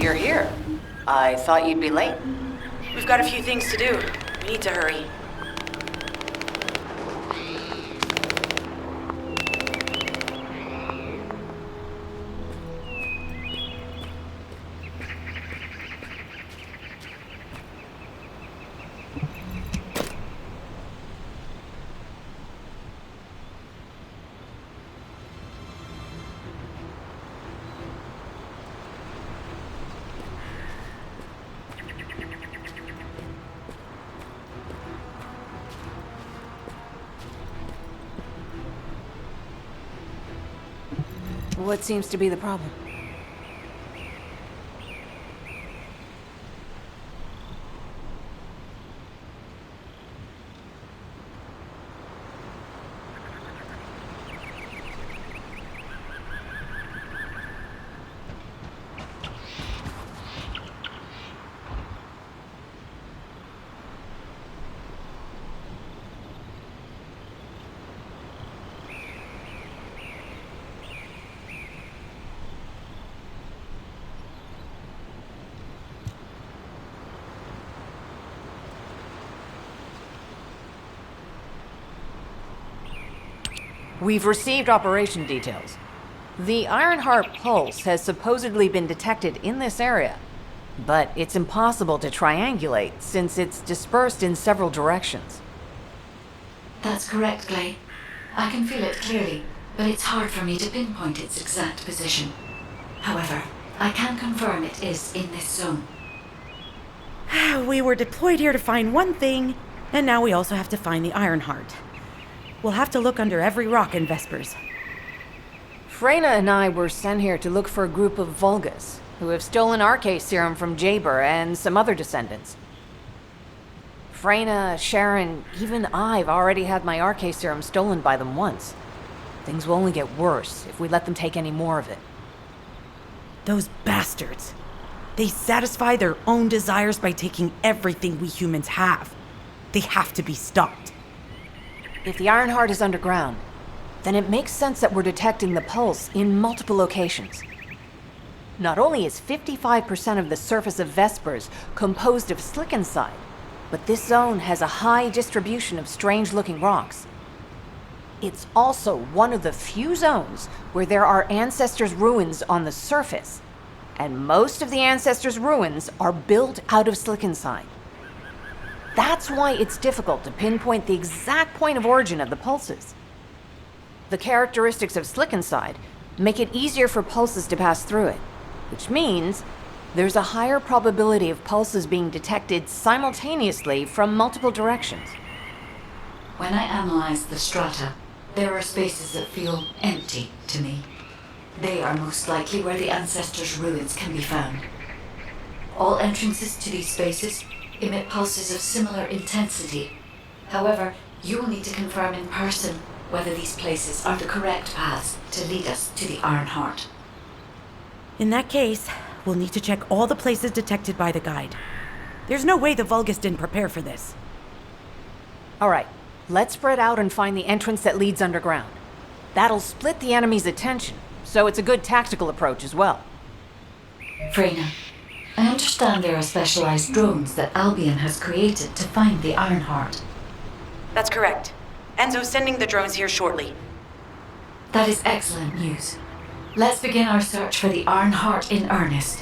You're here. I thought you'd be late. We've got a few things to do. We need to hurry. What seems to be the problem? We've received operation details. The Ironheart pulse has supposedly been detected in this area, but it's impossible to triangulate since it's dispersed in several directions. That's correct, Clay. I can feel it clearly, but it's hard for me to pinpoint its exact position. However, I can confirm it is in this zone. We were deployed here to find one thing, and now we also have to find the Ironheart. We'll have to look under every rock in Vespers. Freyna and I were sent here to look for a group of Vulgus, who have stolen RK serum from Jaber and some other descendants. Freyna, Sharon, even I've already had my RK serum stolen by them once. Things will only get worse if we let them take any more of it. Those bastards. They satisfy their own desires by taking everything we humans have. They have to be stopped. If the Ironheart is underground, then it makes sense that we're detecting the pulse in multiple locations. Not only is 55% of the surface of Vespers composed of slickenside, but this zone has a high distribution of strange-looking rocks. It's also one of the few zones where there are Ancestors' ruins on the surface, and most of the Ancestors' ruins are built out of slickenside. That's why it's difficult to pinpoint the exact point of origin of the pulses. The characteristics of slickenside make it easier for pulses to pass through it, which means there's a higher probability of pulses being detected simultaneously from multiple directions. When I analyze the strata, there are spaces that feel empty to me. They are most likely where the Ancestors' ruins can be found. All entrances to these spaces emit pulses of similar intensity. However, you will need to confirm in person whether these places are the correct paths to lead us to the Ironheart. In that case, we'll need to check all the places detected by the guide. There's no way the Vulgus didn't prepare for this. All right, let's spread out and find the entrance that leads underground. That'll split the enemy's attention, so it's a good tactical approach as well. Freyna, I understand there are specialized drones that Albion has created to find the Ironheart. That's correct. Enzo's sending the drones here shortly. That is excellent news. Let's begin our search for the Ironheart in earnest.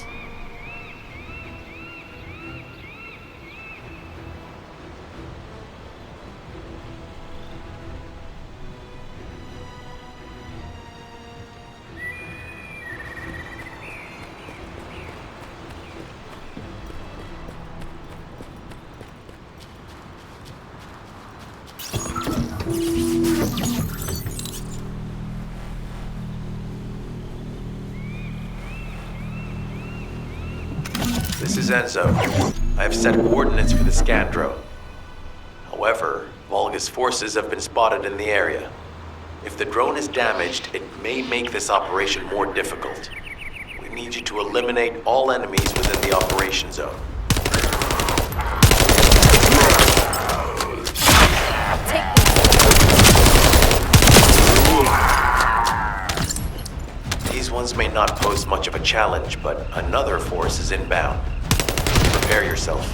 This is Enzo. I have set coordinates for the scan drone. However, Volga's forces have been spotted in the area. If the drone is damaged, it may make this operation more difficult. We need you to eliminate all enemies within the operation zone. These ones may not pose much of a challenge, but another force is inbound. Prepare yourself.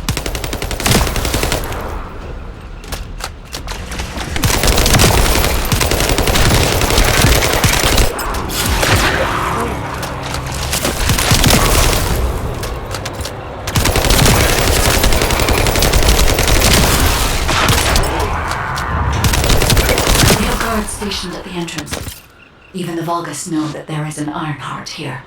We have guards stationed at the entrance. Even the Vulgus know that there is an Ironheart here.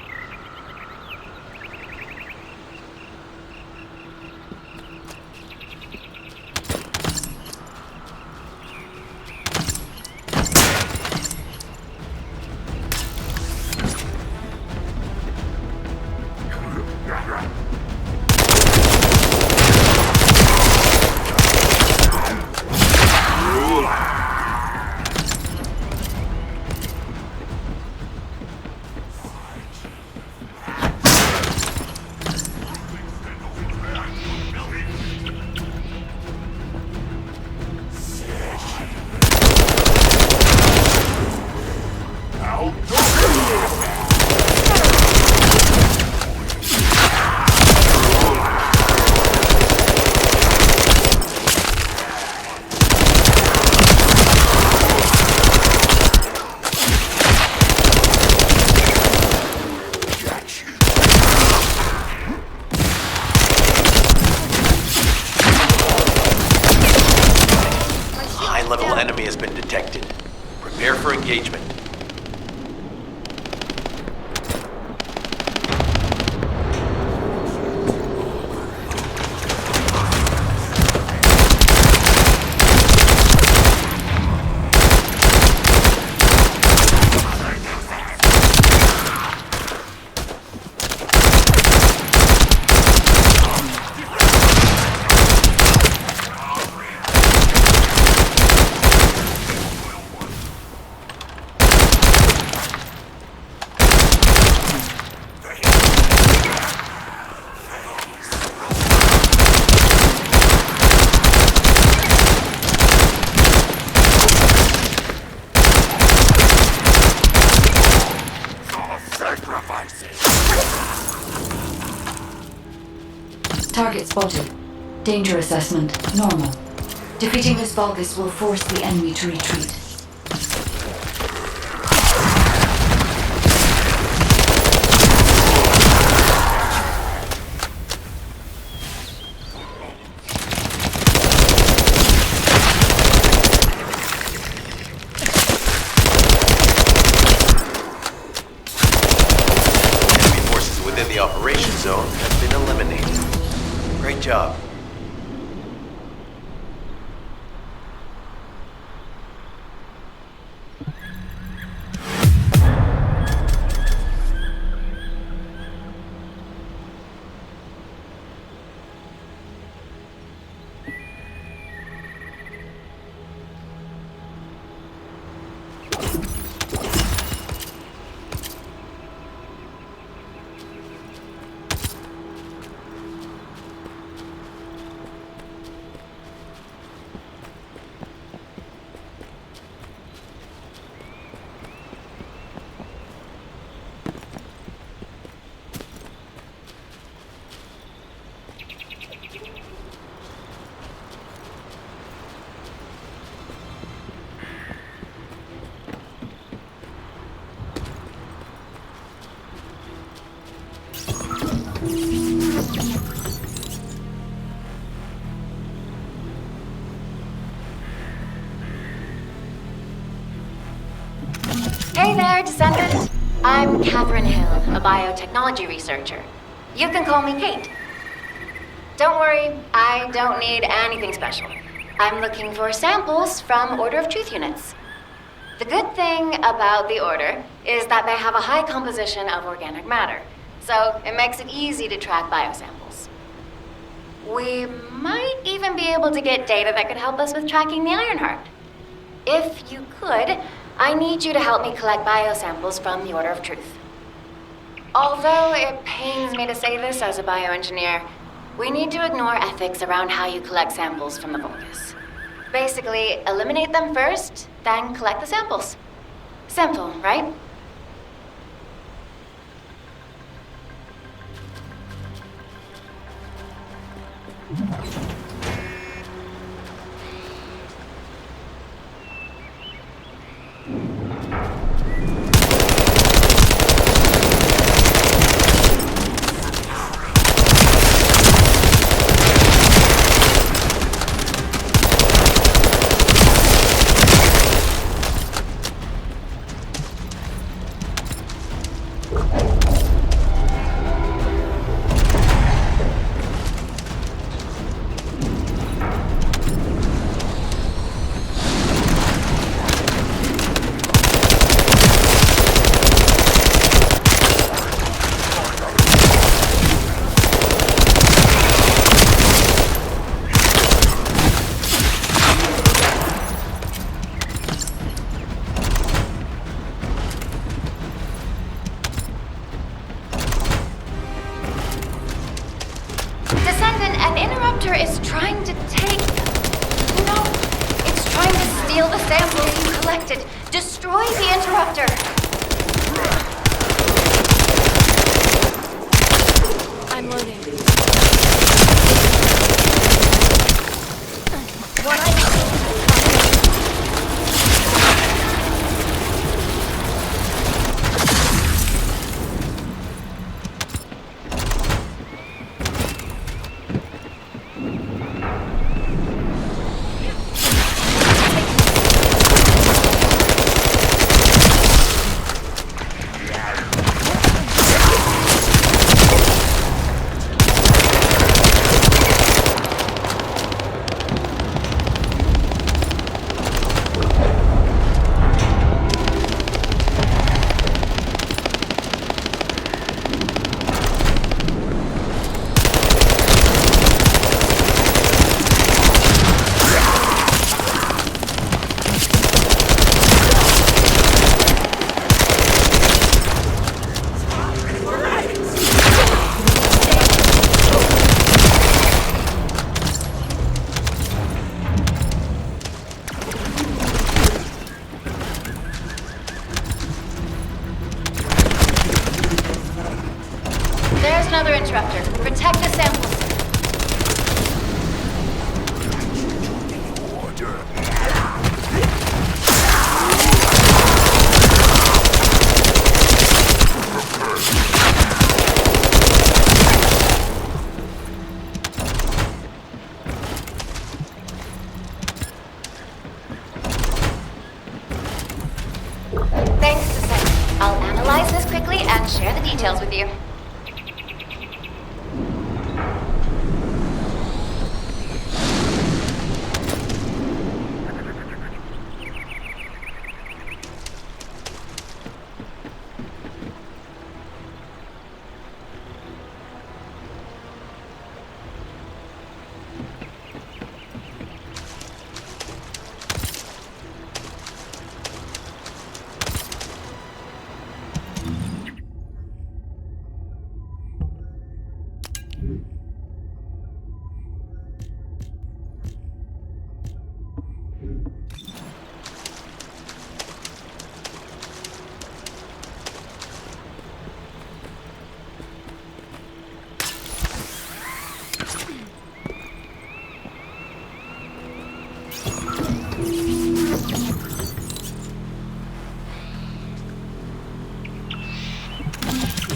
High-level enemy has been detected. Prepare for engagement. Target spotted. Danger assessment, normal. Defeating this Vulgus will force the enemy to retreat. Enemy forces within the operation zone have been eliminated. Great job. Hey there, Descendant. I'm Catherine Hill, a biotechnology researcher. You can call me Kate. Don't worry, I don't need anything special. I'm looking for samples from Order of Truth units. The good thing about the Order is that they have a high composition of organic matter, so it makes it easy to track biosamples. We might even be able to get data that could help us with tracking the Ironheart. If you could, I need you to help me collect biosamples from the Order of Truth. Although it pains me to say this as a bioengineer, we need to ignore ethics around how you collect samples from the Vulgus. Basically, eliminate them first, then collect the samples. Simple, right? Descendant, an interrupter is trying to take... No, it's trying to steal the samples you collected. Destroy the interrupter. I'm loading. There's another interrupter. Protect the samples. Thanks, Descendant. I'll analyze this quickly and share the details with you.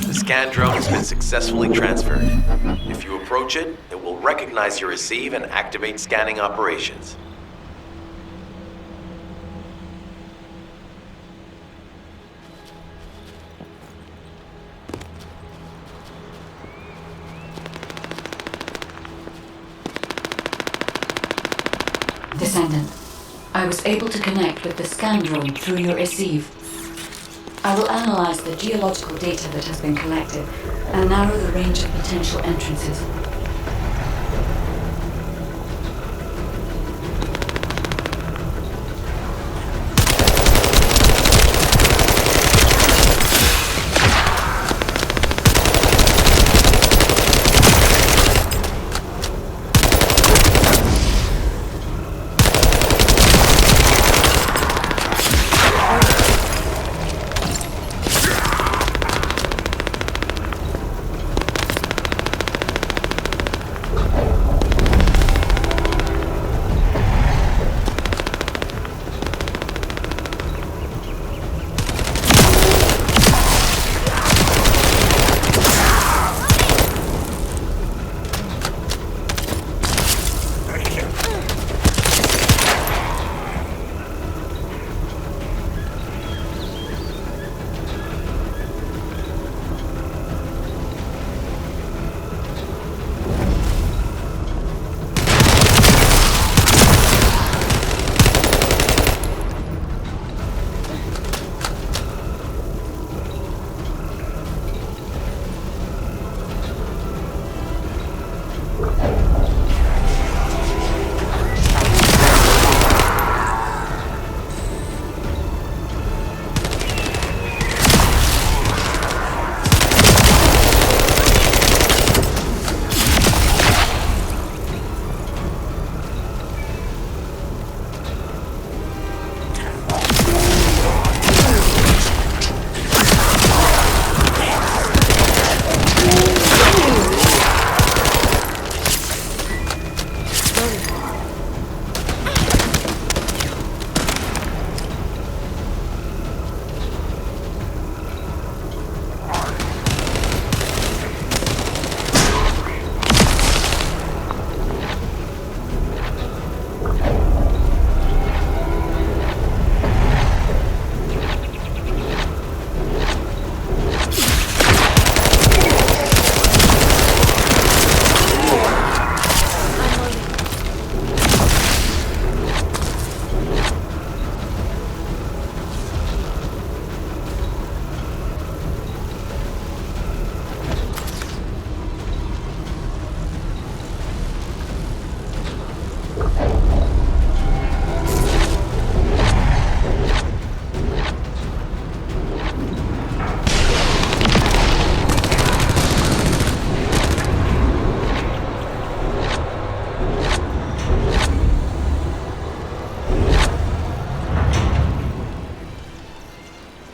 The scan drone has been successfully transferred. If you approach it, it will recognize your receive and activate scanning operations. Descendant, I was able to connect with the scan drone through your receive. I will analyze the geological data that has been collected and narrow the range of potential entrances.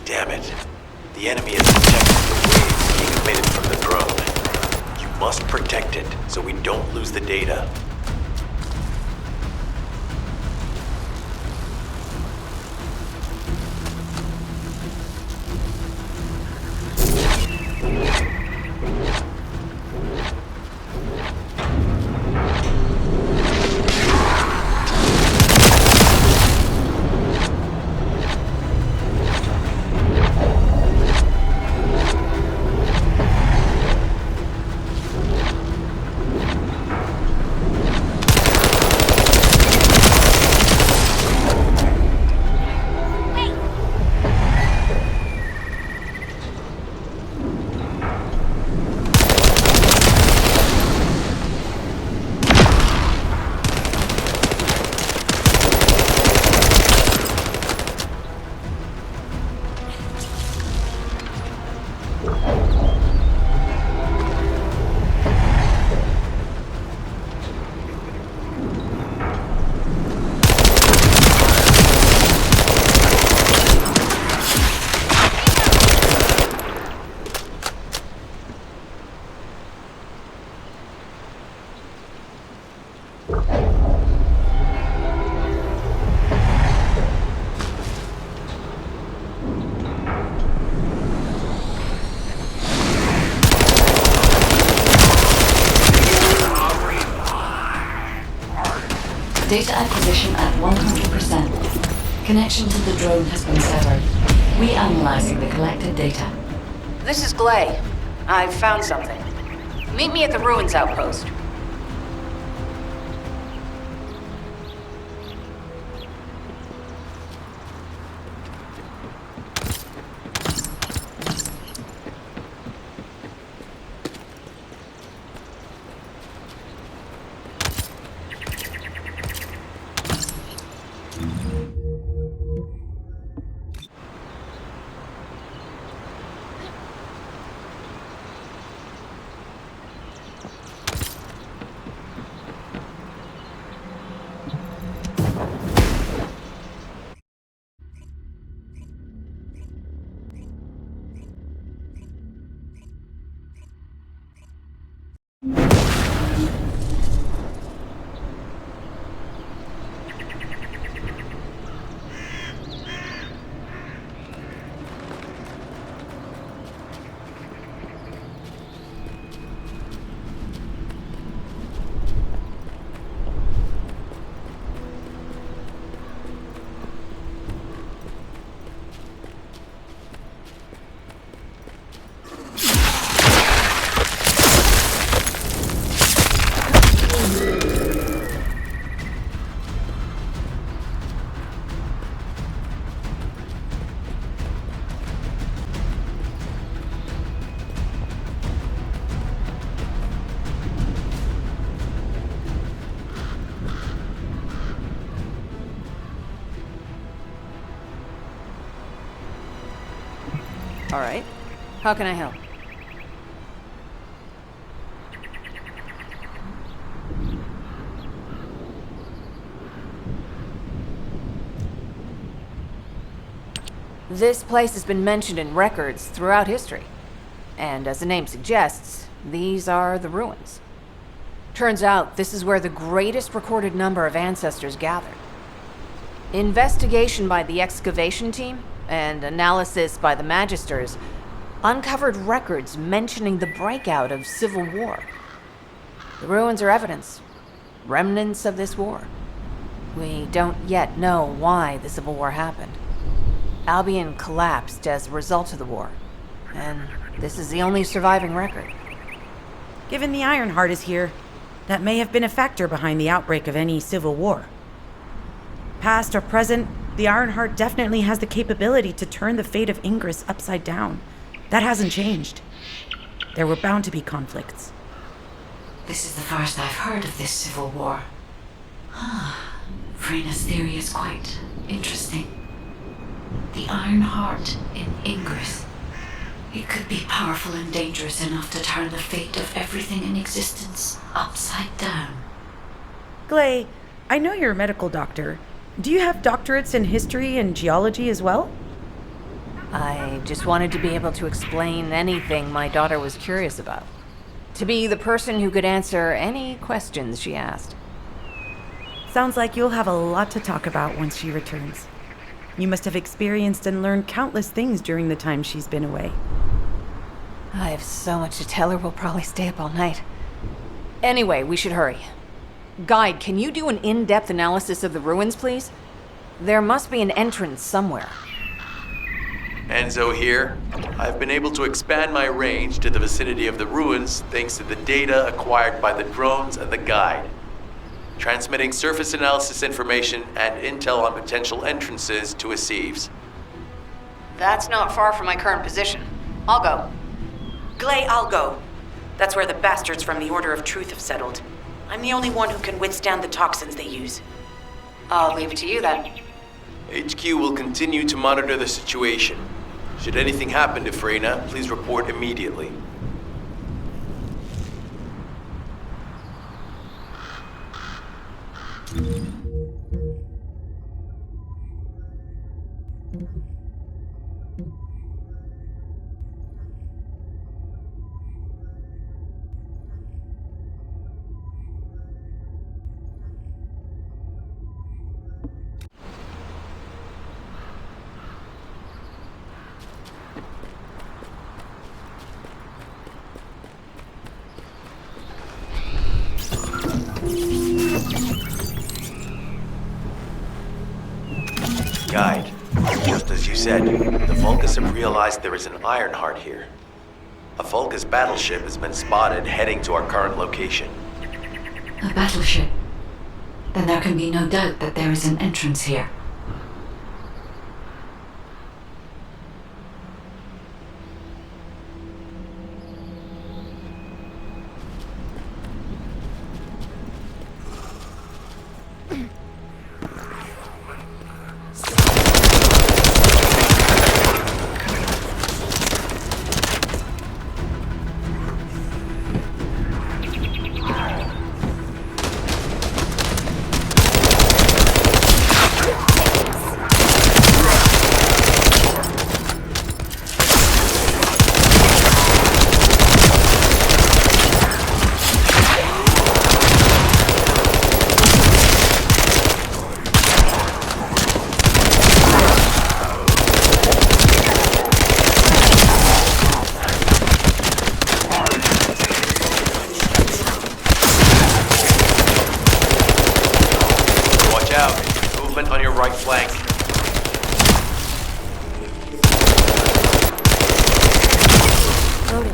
Damn it. The enemy has detected the waves being emitted from the drone. You must protect it so we don't lose the data. Data acquisition at 100%. Connection to the drone has been severed. Reanalyzing the collected data. This is Glay. I've found something. Meet me at the ruins outpost. All right. How can I help? This place has been mentioned in records throughout history. And as the name suggests, these are the ruins. Turns out this is where the greatest recorded number of ancestors gathered. Investigation by the excavation team and analysis by the magisters uncovered records mentioning the breakout of civil war. The ruins are evidence, remnants of this war. We don't yet know why the civil war happened. Albion collapsed as a result of the war, and this is the only surviving record. Given the Ironheart is here, that may have been a factor behind the outbreak of any civil war. Past or present, the Ironheart definitely has the capability to turn the fate of Ingress upside down. That hasn't changed. There were bound to be conflicts. This is the first I've heard of this civil war. Frena's theory is quite interesting. The Ironheart in Ingress. It could be powerful and dangerous enough to turn the fate of everything in existence upside down. Glay, I know you're a medical doctor. Do you have doctorates in history and geology as well? I just wanted to be able to explain anything my daughter was curious about. To be the person who could answer any questions she asked. Sounds like you'll have a lot to talk about once she returns. You must have experienced and learned countless things during the time she's been away. I have so much to tell her, we'll probably stay up all night. Anyway, we should hurry. Guide, can you do an in-depth analysis of the ruins, please? There must be an entrance somewhere. Enzo here. I've been able to expand my range to the vicinity of the ruins thanks to the data acquired by the drones and the guide. Transmitting surface analysis information and intel on potential entrances to Aceives. That's not far from my current position. I'll go. Glay, I'll go. That's where the bastards from the Order of Truth have settled. I'm the only one who can withstand the toxins they use. I'll leave it to you then. HQ will continue to monitor the situation. Should anything happen to Freyna, please report immediately. Guide, just as you said, the Vulgus have realized there is an Ironheart here. A Vulgus battleship has been spotted heading to our current location. A battleship? Then there can be no doubt that there is an entrance here. On your right flank. Loading.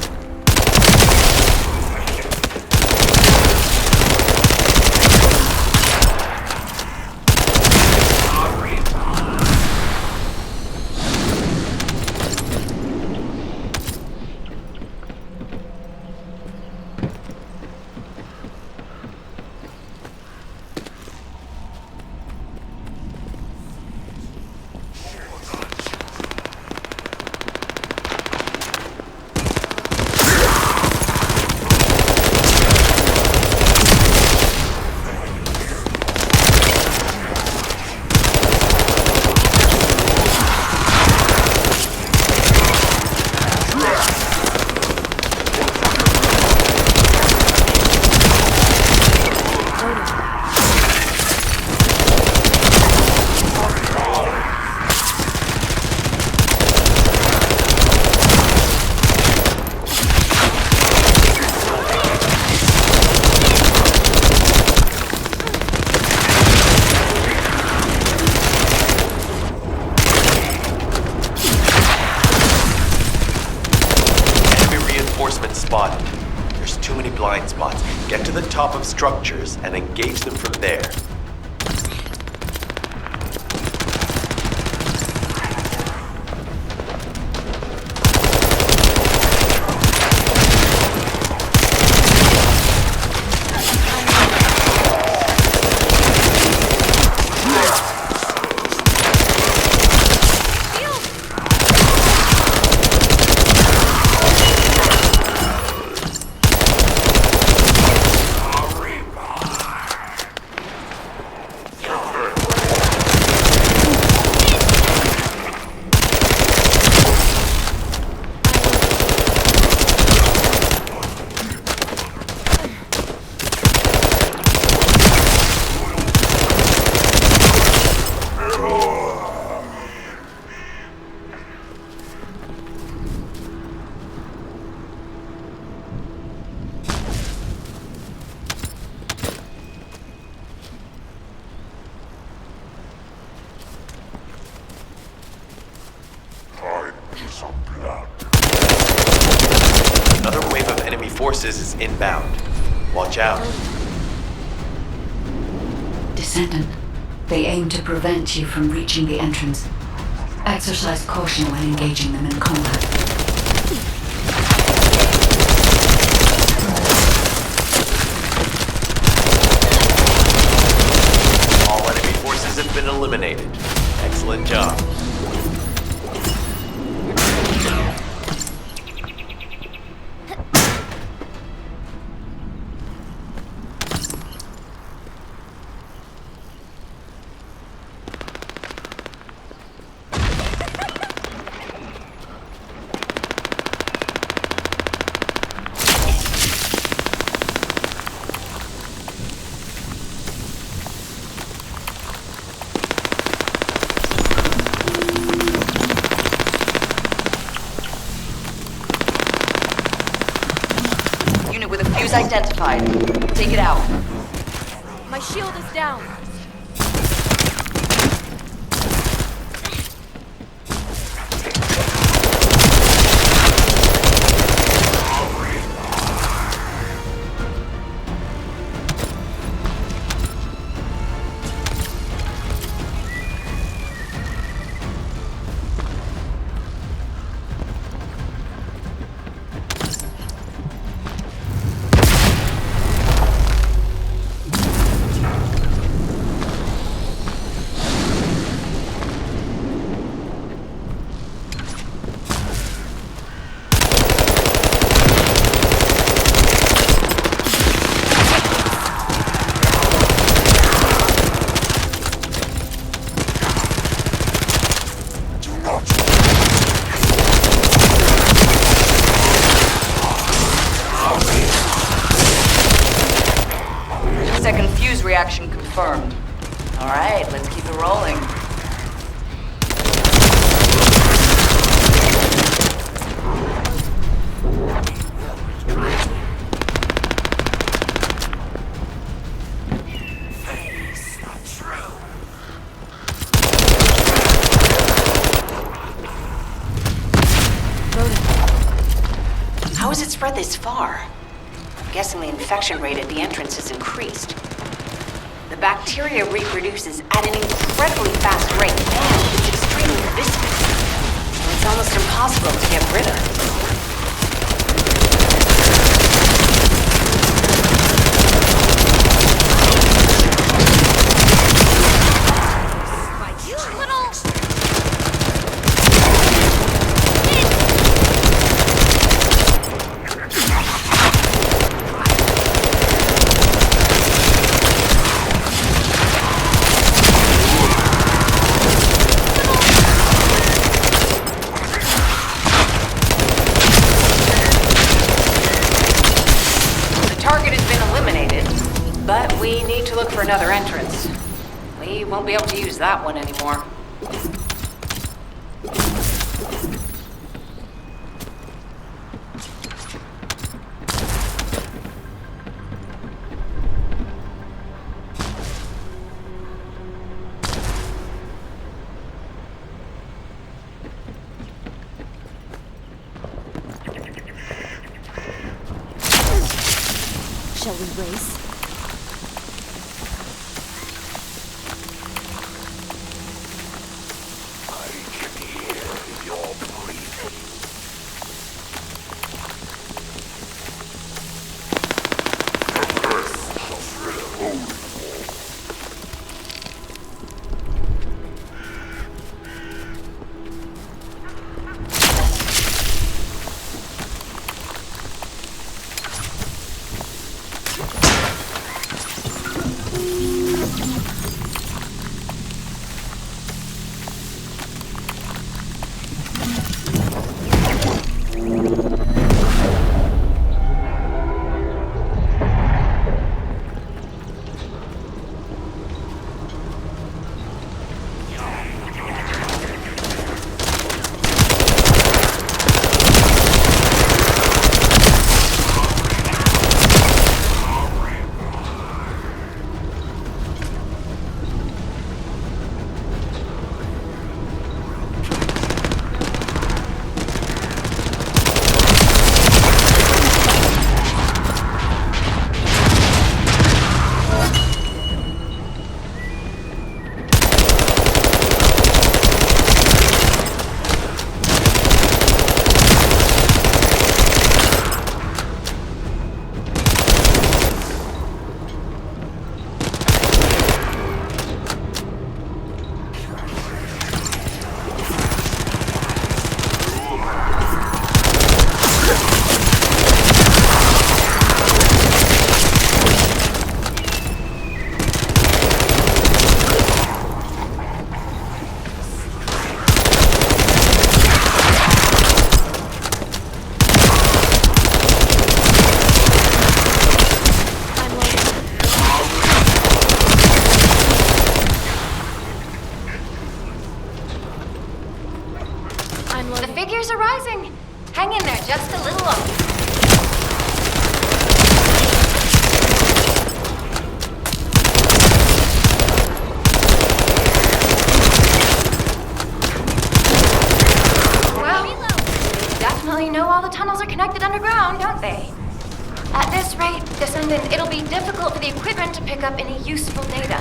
top of structures and engage them from there. Another wave of enemy forces is inbound. Watch out. Descendant, they aim to prevent you from reaching the entrance. Exercise caution when engaging them in combat. All enemy forces have been eliminated. Excellent job. With a fuse identified. Take it out. My shield is down. Second fuse reaction confirmed. All right, let's keep it rolling. How has it spread this far? I'm guessing the infection rate at the entrance has increased. The bacteria reproduces at an incredibly fast rate and it's extremely viscous. So it's almost impossible to get rid of. But we need to look for another entrance. We won't be able to use that one anymore. Shall we race? temperatures are rising. Hang in there just a little longer. Well, they definitely know all the tunnels are connected underground, don't they? At this rate, Descendant, it'll be difficult for the equipment to pick up any useful data.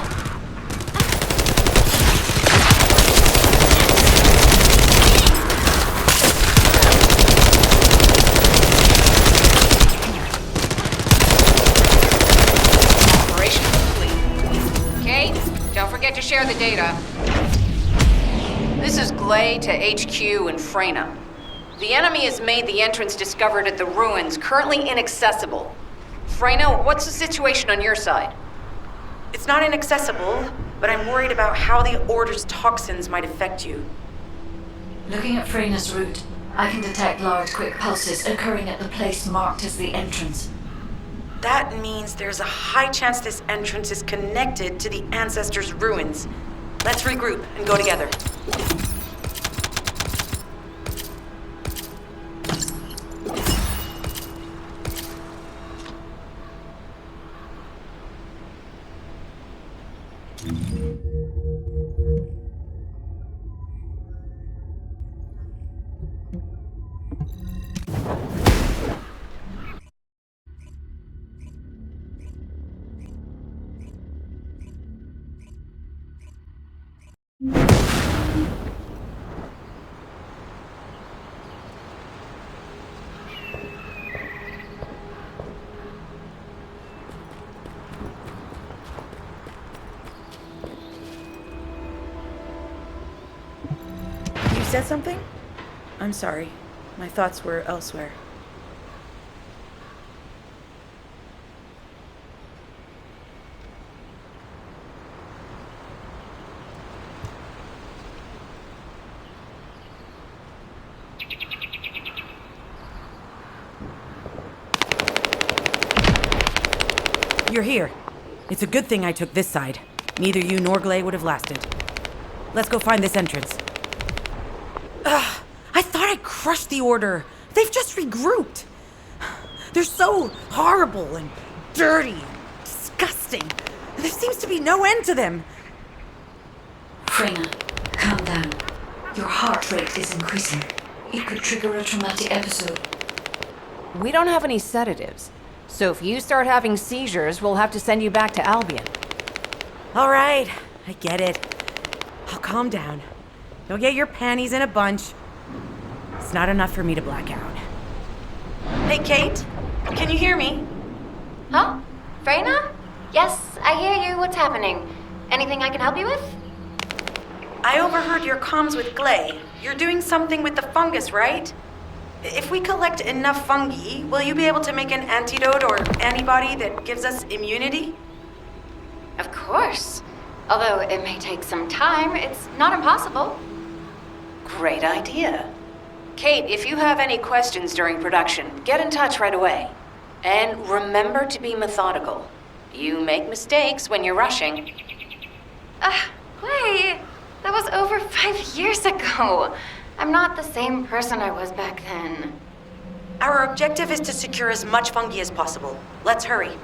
Operation complete. Kate, don't forget to share the data. This is Glay to HQ in Freyna. The enemy has made the entrance discovered at the ruins currently inaccessible. Freyna, what's the situation on your side? It's not inaccessible, but I'm worried about how the Order's toxins might affect you. Looking at Freyna's route, I can detect large quick pulses occurring at the place marked as the entrance. That means there's a high chance this entrance is connected to the Ancestors' ruins. Let's regroup and go together. You said something? I'm sorry. My thoughts were elsewhere. You're here. It's a good thing I took this side. Neither you nor Glay would have lasted. Let's go find this entrance. Ugh, I thought I crushed the Order. They've just regrouped. They're so horrible and dirty and disgusting. There seems to be no end to them. Freyna, calm down. Your heart rate is increasing. It could trigger a traumatic episode. We don't have any sedatives. So if you start having seizures, we'll have to send you back to Albion. All right, I get it. I'll calm down. You'll get your panties in a bunch. It's not enough for me to black out. Hey, Kate, can you hear me? Huh? Freyna? Yes, I hear you. What's happening? Anything I can help you with? I overheard your comms with Glay. You're doing something with the fungus, right? If we collect enough fungi, will you be able to make an antidote or antibody that gives us immunity? Of course. Although it may take some time, it's not impossible. Great idea. Kate, if you have any questions during production, get in touch right away. And remember to be methodical. You make mistakes when you're rushing. Wait. That was over 5 years ago. I'm not the same person I was back then. Our objective is to secure as much fungi as possible. Let's hurry.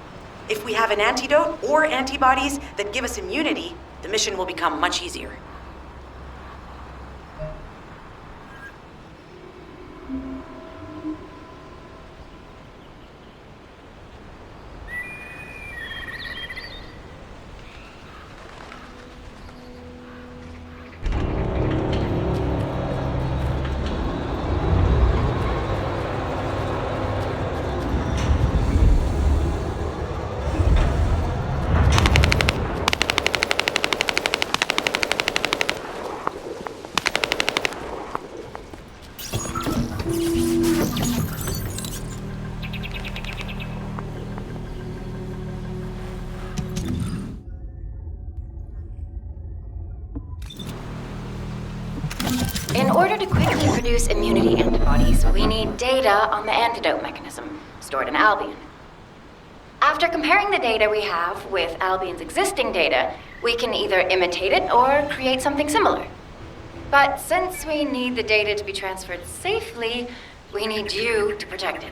If we have an antidote or antibodies that give us immunity, the mission will become much easier. In order to quickly produce immunity antibodies, we need data on the antidote mechanism, stored in Albion. After comparing the data we have with Albion's existing data, we can either imitate it or create something similar. But since we need the data to be transferred safely, we need you to protect it.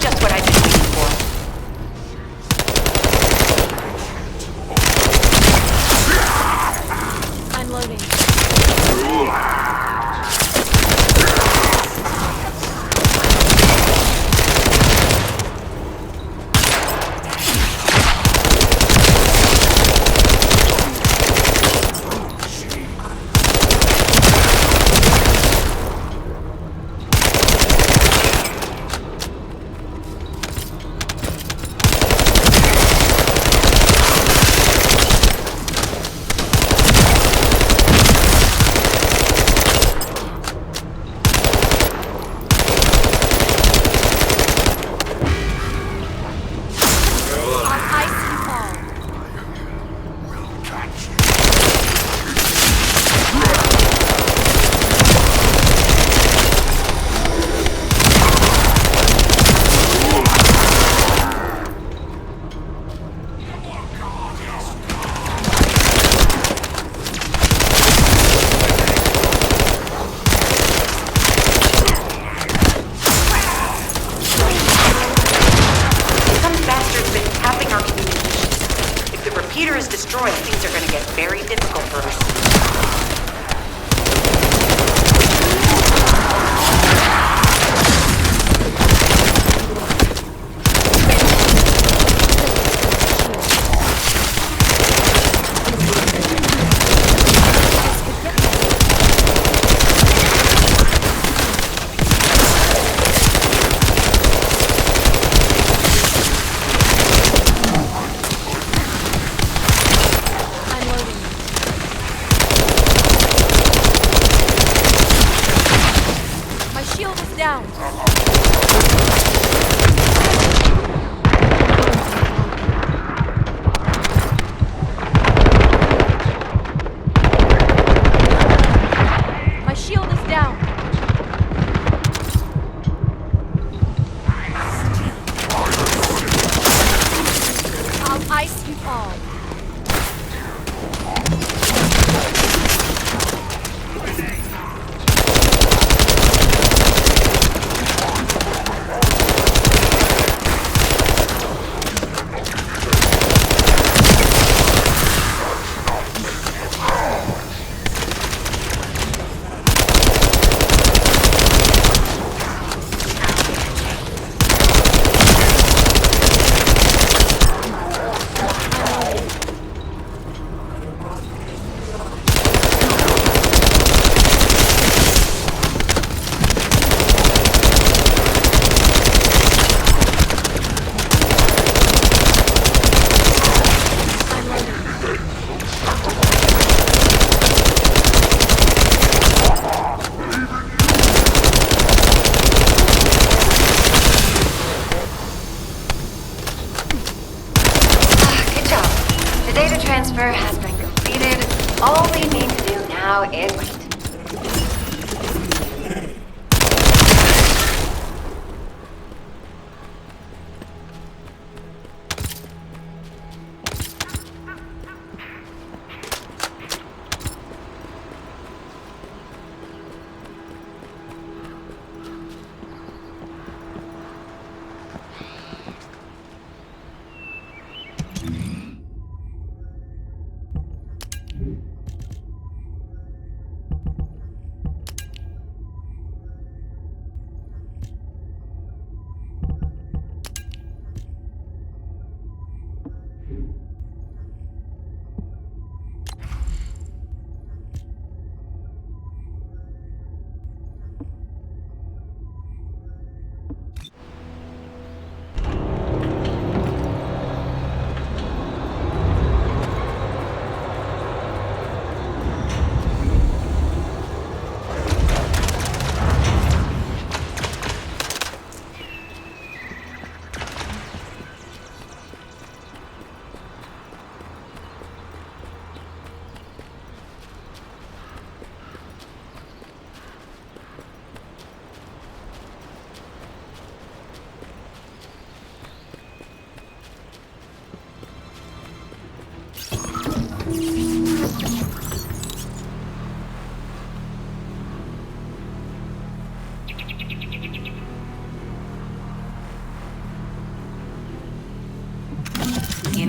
Just what I've been waiting for. I'm loading. Peter is destroyed, things are going to get very difficult for us. Down. My shield is down. I'll ice you all. Transfer has been completed. All we need to do now is wait.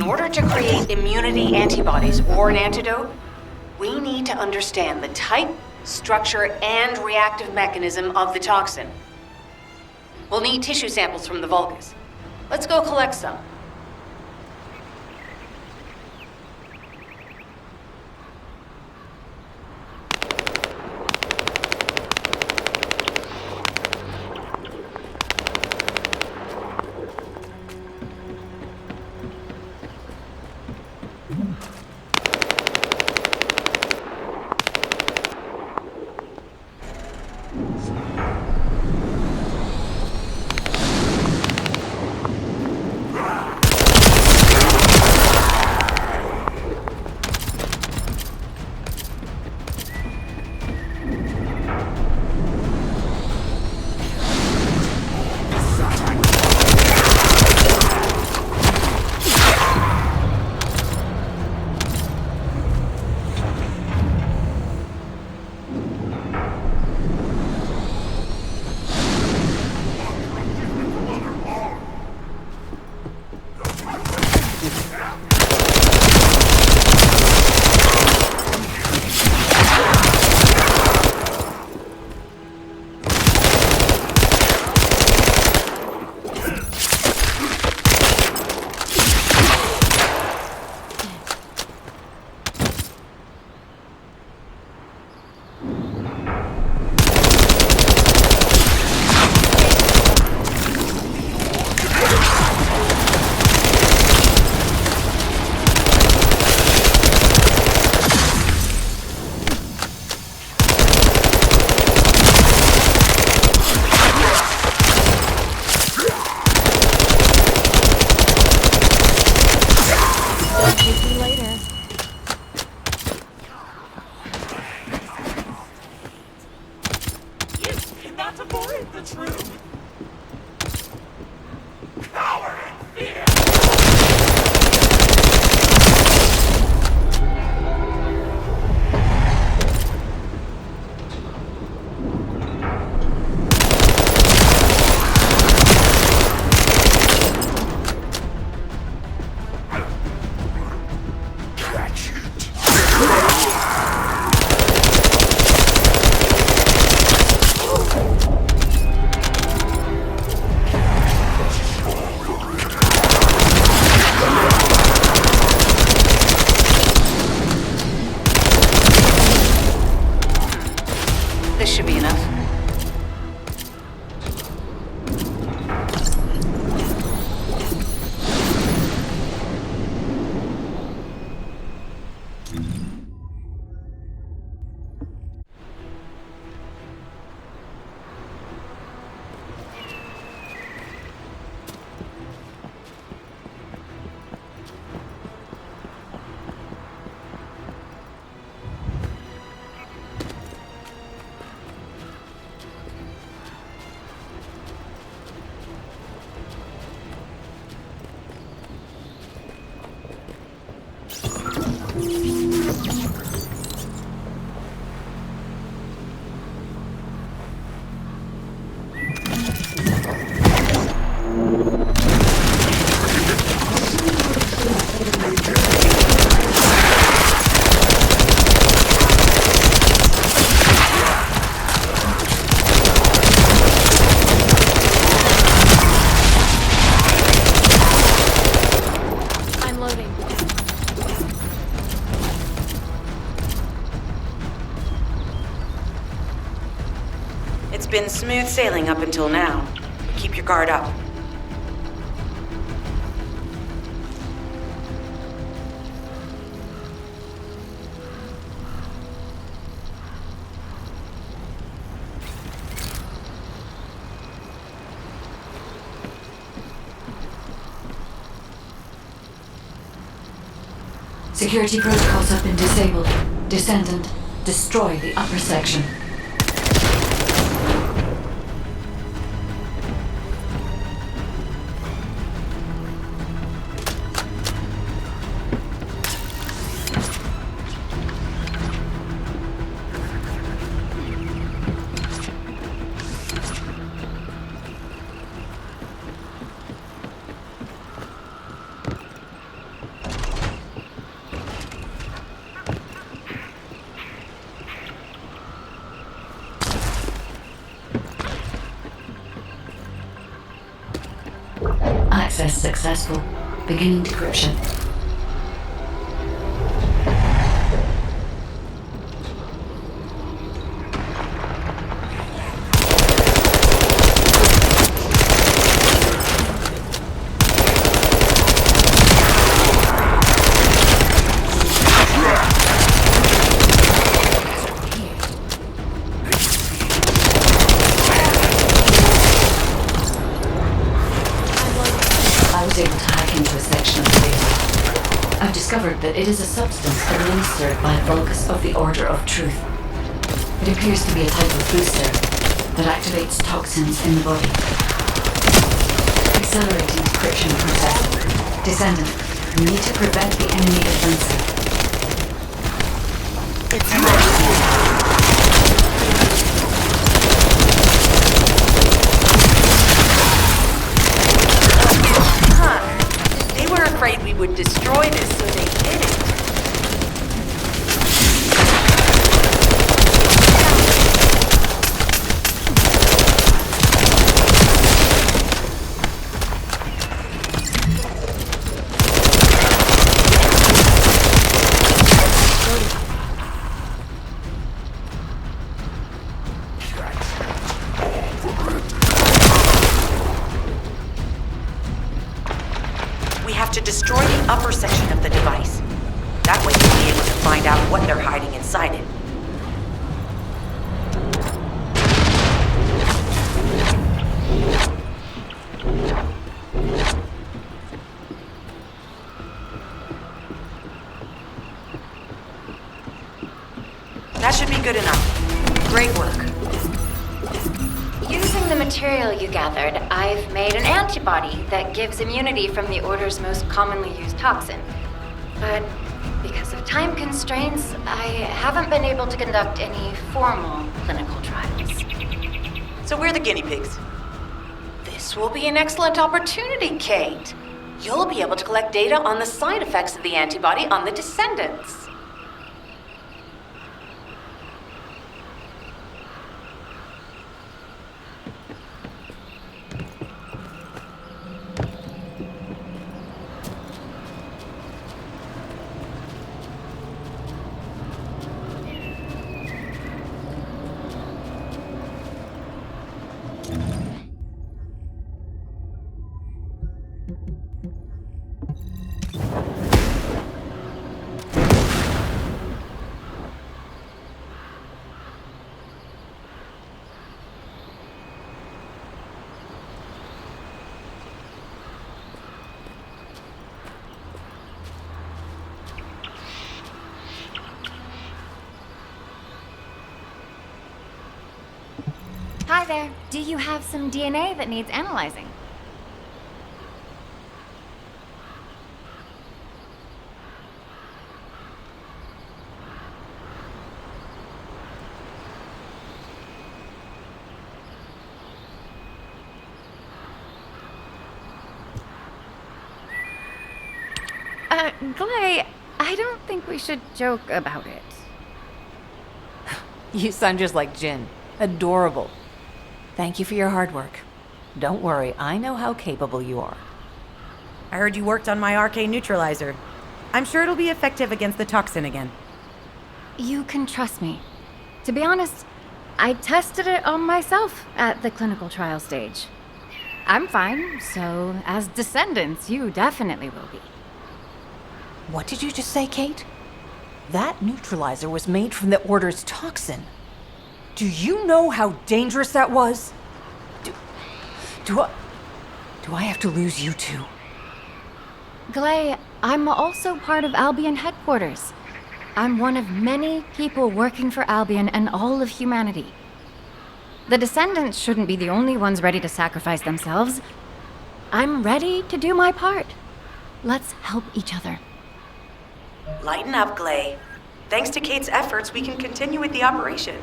In order to create immunity antibodies or an antidote, we need to understand the type, structure, and reactive mechanism of the toxin. We'll need tissue samples from the Vulgus. Let's go collect some. This should be enough. It's been smooth sailing up until now. Keep your guard up. Security protocols have been disabled. Descendant, destroy the upper section. access successful. Beginning decryption. I was able to hack into a section of the data. I've discovered that it is a substance administered by Vulgus of the Order of Truth. It appears to be a type of booster that activates toxins in the body. Accelerating decryption process. Descendant, we need to prevent the enemy offensive. They were afraid we would destroy this, so they did it. We have to destroy the upper section of the device. That way we'll be able to find out what they're hiding inside it. That should be good enough. Great work. Using the material you gathered, I've made an antibody that gives immunity from the Order's most commonly used toxin. But because of time constraints, I haven't been able to conduct any formal clinical trials. So we're the guinea pigs. This will be an excellent opportunity, Kate. You'll be able to collect data on the side effects of the antibody on the Descendants. Hi there. Do you have some DNA that needs analyzing? Glay, I don't think we should joke about it. You sound just like Jin. Adorable. Thank you for your hard work. Don't worry, I know how capable you are. I heard you worked on my arcane neutralizer. I'm sure it'll be effective against the toxin again. You can trust me. To be honest, I tested it on myself at the clinical trial stage. I'm fine, so as Descendants, you definitely will be. What did you just say, Kate? That neutralizer was made from the Order's toxin. Do you know how dangerous that was? Do I have to lose you too? Glay, I'm also part of Albion headquarters. I'm one of many people working for Albion and all of humanity. The Descendants shouldn't be the only ones ready to sacrifice themselves. I'm ready to do my part. Let's help each other. Lighten up, Glay. Thanks to Kate's efforts, we can continue with the operation.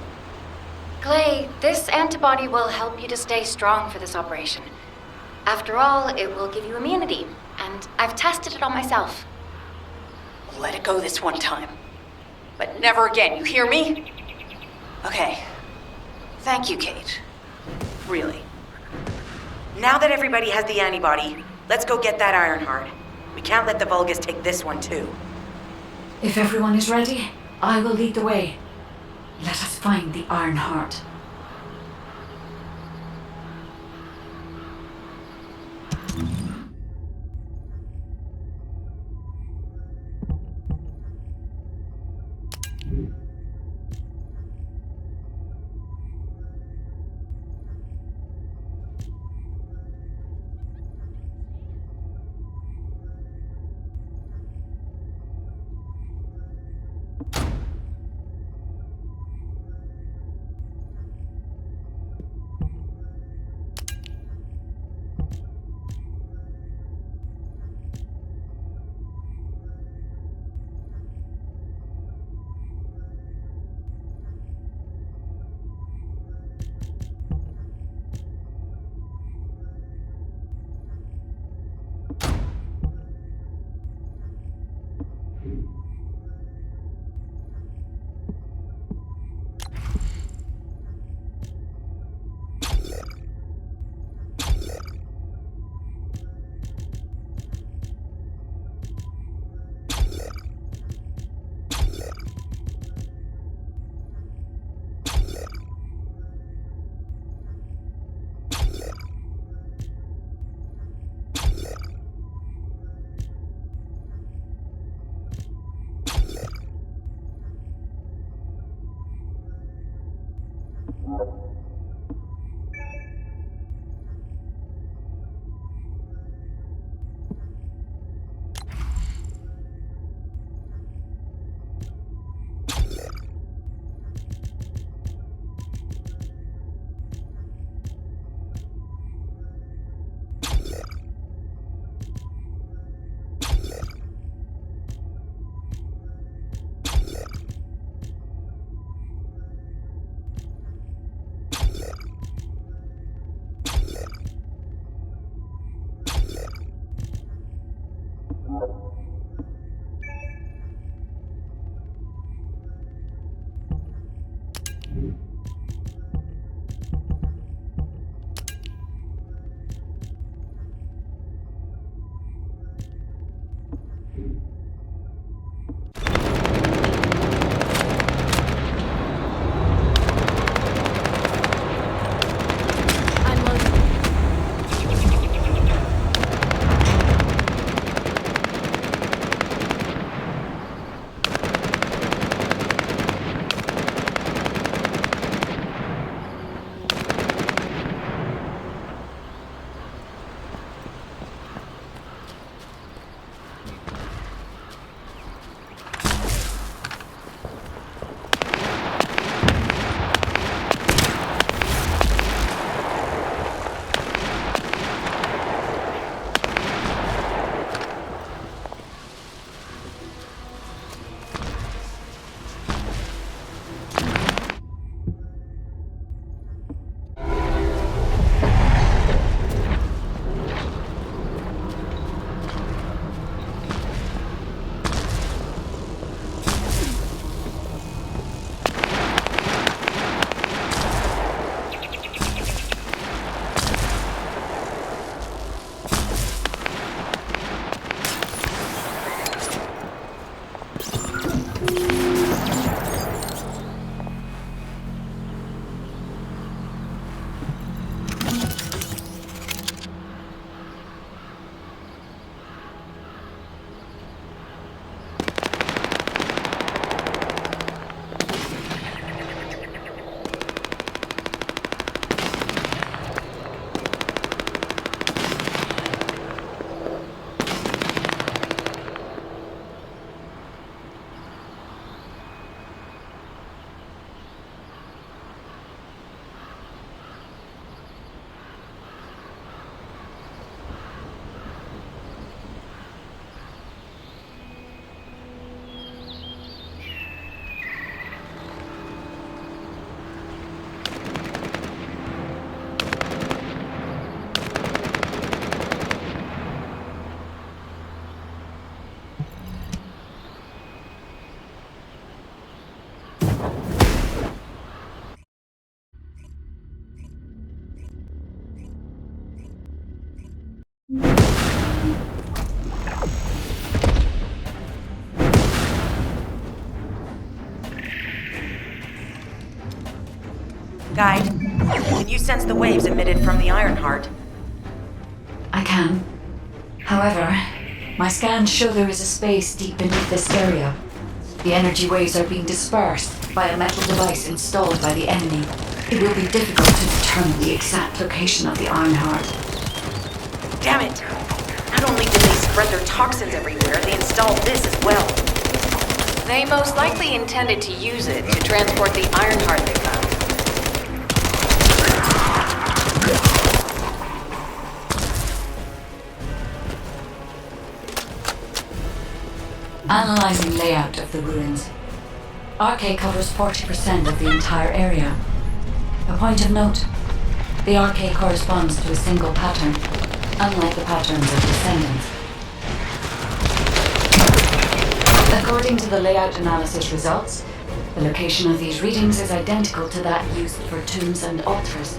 Glay, this antibody will help you to stay strong for this operation. After all, it will give you immunity, and I've tested it on myself. Let it go this one time. But never again, you hear me? Okay. Thank you, Kate. Really. Now that everybody has the antibody, let's go get that Ironheart. We can't let the Vulgus take this one too. If everyone is ready, I will lead the way. Let us find the Ironheart. Guide, can you sense the waves emitted from the Ironheart? I can. However, my scans show there is a space deep beneath this area. The energy waves are being dispersed by a metal device installed by the enemy. It will be difficult to determine the exact location of the Ironheart. Damn it! Not only did they spread their toxins everywhere, they installed this as well. They most likely intended to use it to transport the Ironheart they found. Analyzing layout of the ruins. RK covers 40% of the entire area. A point of note, the RK corresponds to a single pattern, unlike the patterns of Descendant. According to the layout analysis results, the location of these readings is identical to that used for tombs and altars.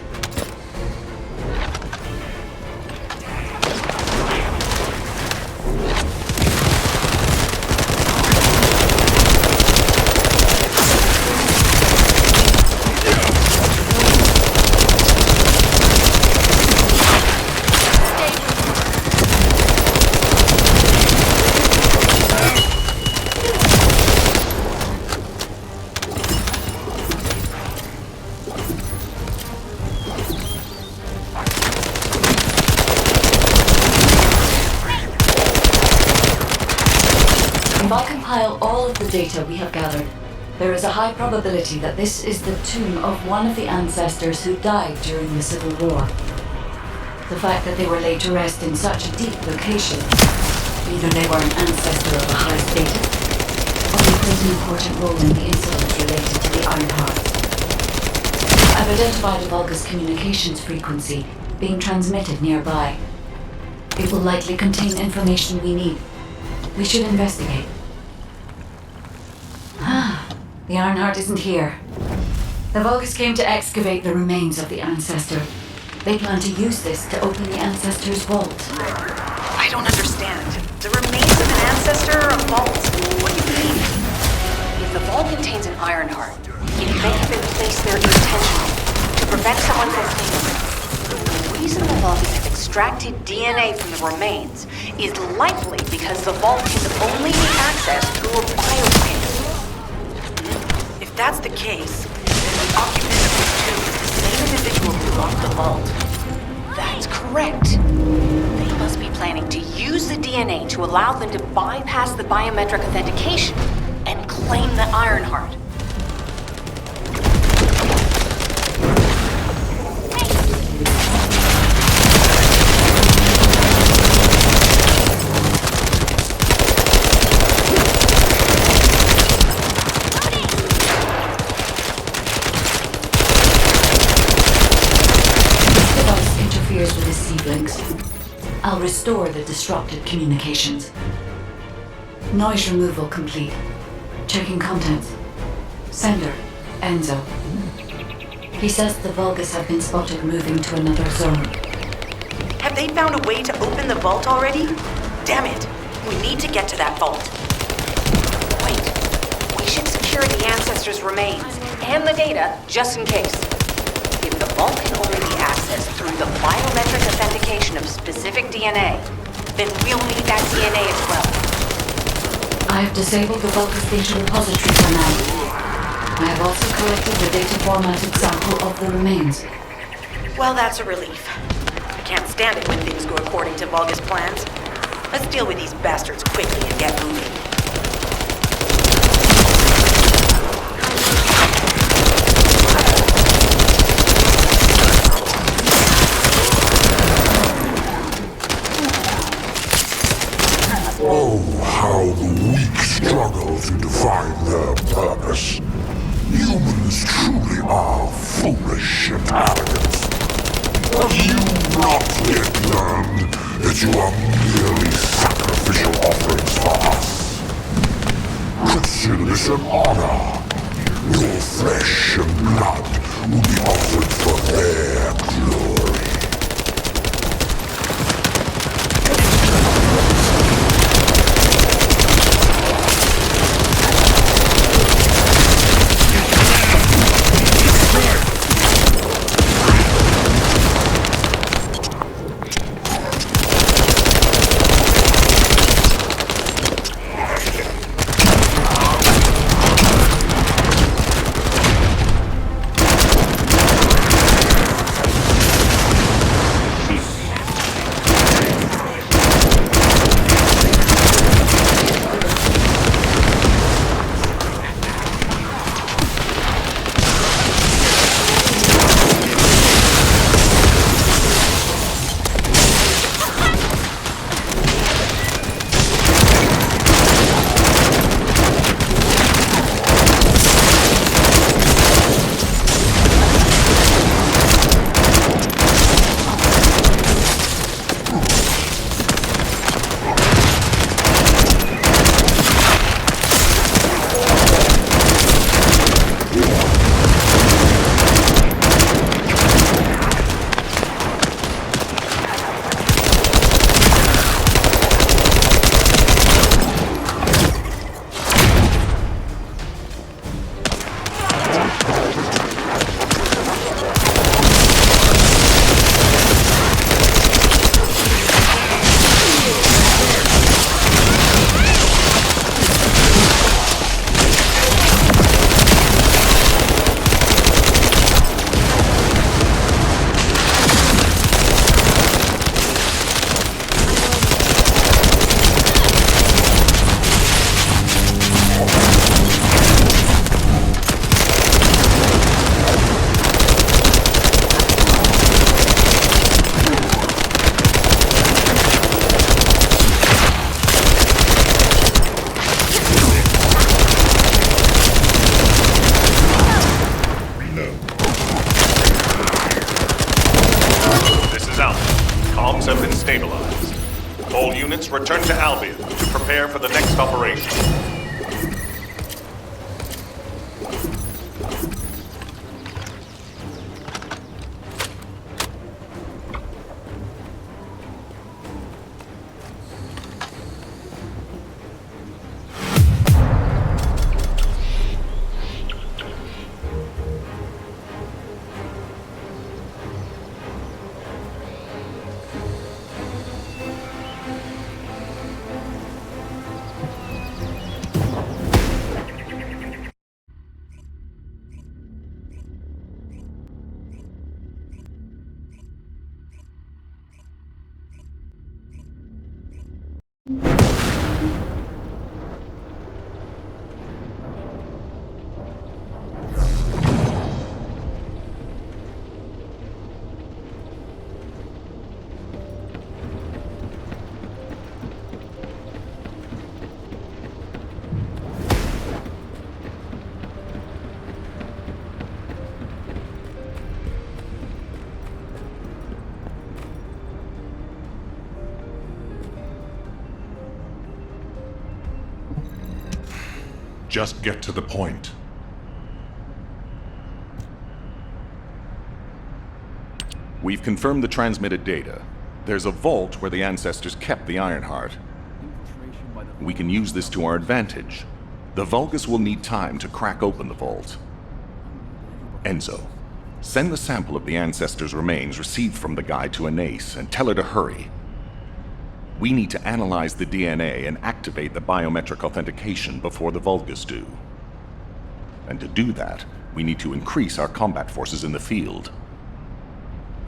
If I compile all of the data we have gathered, there is a high probability that this is the tomb of one of the ancestors who died during the Civil War. The fact that they were laid to rest in such a deep location, either they were an ancestor of a high status, or they played an important role in the incident related to the Ironheart. I've identified a Vulgus communications frequency being transmitted nearby. It will likely contain information we need. We should investigate. The Ironheart isn't here. The Vulgus came to excavate the remains of the ancestor. They plan to use this to open the ancestor's vault. I don't understand. The remains of an ancestor or a vault? What do you mean? If the vault contains an Ironheart, it may have been placed there intentionally to prevent someone from claiming it. The reason the Vulgus have extracted DNA from the remains is likely because the vault can only be accessed through a bioscan. If that's the case, then the occupant of this tomb is the same individual who locked the vault. That's correct. They must be planning to use the DNA to allow them to bypass the biometric authentication and claim the Ironheart. With his seedlings. I'll restore the disrupted communications. Noise removal complete. Checking contents. Sender, Enzo. He says the Vulgus have been spotted moving to another zone. Have they found a way to open the vault already? Damn it! We need to get to that vault. Wait, we should secure the ancestors' remains and the data just in case. If the vault can only be accessed through the biometric authentication of specific DNA, then we'll need that DNA as well. I have disabled the Vulgus data repository for now. I have also collected the data formatted sample of the remains. Well, that's a relief. I can't stand it when things go according to Vulgus plans. Let's deal with these bastards quickly and get moving. Oh, how the weak struggle to define their purpose. Humans truly are foolish and arrogant. Have you not yet learned that you are merely sacrificial offerings for us? Consider this an honor. Your flesh and blood will be offered for their glory. vaults have been stabilized. All units return to Albion to prepare for the next operation. Just get to the point. We've confirmed the transmitted data. There's a vault where the ancestors kept the Ironheart. We can use this to our advantage. The Vulgus will need time to crack open the vault. Enzo, send the sample of the ancestors' remains received from the guide to Anais and tell her to hurry. We need to analyze the DNA and activate the biometric authentication before the Vulgus do. And to do that, we need to increase our combat forces in the field.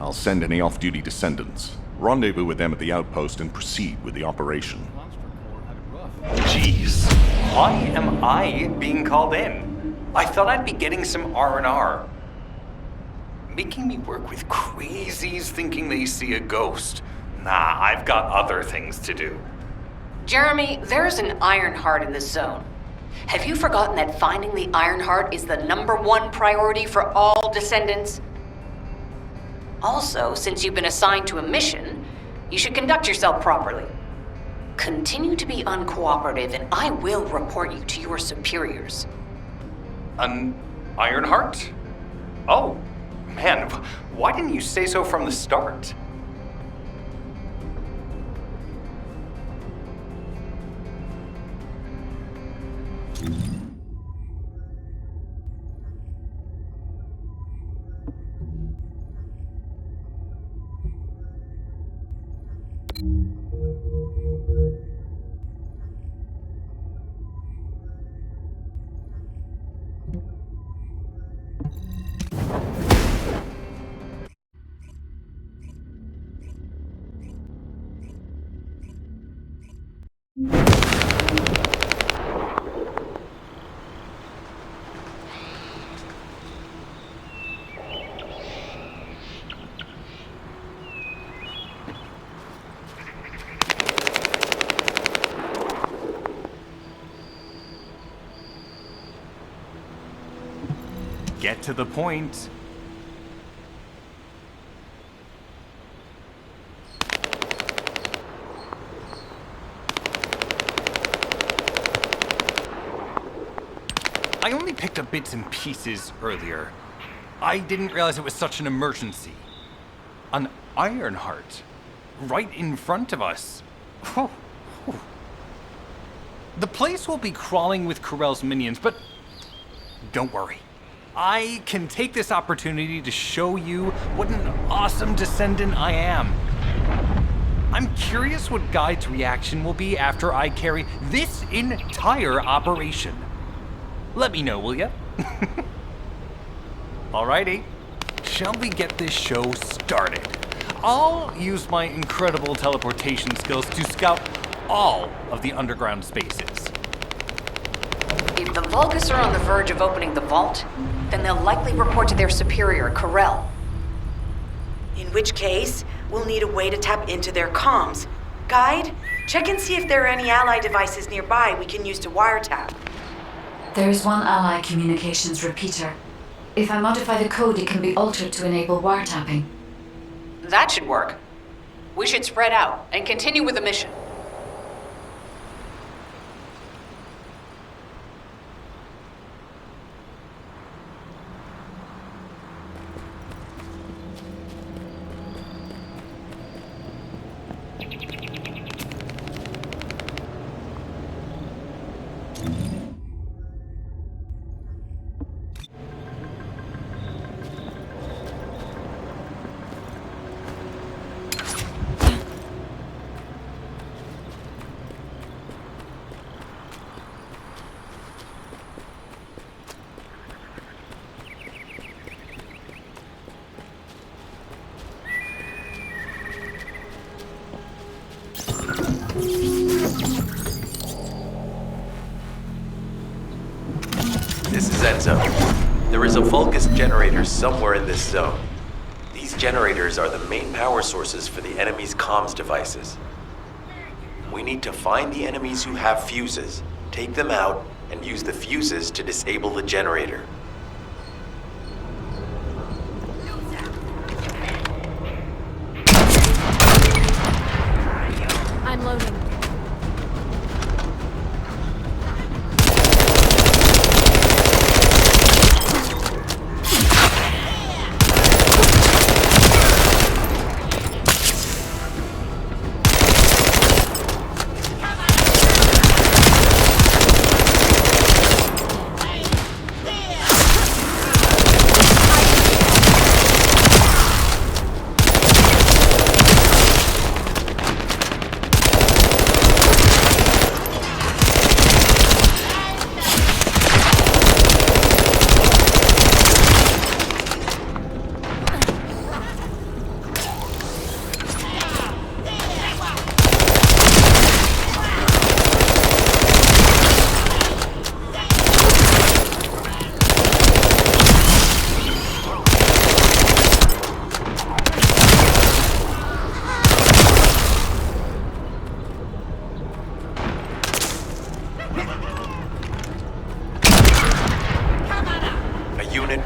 I'll send any off-duty descendants, rendezvous with them at the outpost, and proceed with the operation. Jeez, why am I being called in? I thought I'd be getting some R&R. Making me work with crazies thinking they see a ghost. Nah, I've got other things to do. Jeremy, there's an Ironheart in this zone. Have you forgotten that finding the Ironheart is the #1 priority for all Descendants? Also, since you've been assigned to a mission, you should conduct yourself properly. Continue to be uncooperative, and I will report you to your superiors. An Ironheart? Oh, man, why didn't you say so from the start? Get to the point. I only picked up bits and pieces earlier. I didn't realize it was such an emergency. An Ironheart, right in front of us. Whew, whew. The place will be crawling with Corell's minions, but don't worry. I can take this opportunity to show you what an awesome Descendant I am. I'm curious what Guide's reaction will be after I carry this entire operation. Let me know, will ya? Alrighty, shall we get this show started? I'll use my incredible teleportation skills to scout all of the underground spaces. If the Vulgus are on the verge of opening the vault, then they'll likely report to their superior, Corell. In which case, we'll need a way to tap into their comms. Guide, check and see if there are any ally devices nearby we can use to wiretap. There is one ally communications repeater. If I modify the code, it can be altered to enable wiretapping. That should work. We should spread out and continue with the mission. This is Enzo. There is a Vulgus generator somewhere in this zone. These generators are the main power sources for the enemy's comms devices. We need to find the enemies who have fuses, take them out, and use the fuses to disable the generator. I'm loading.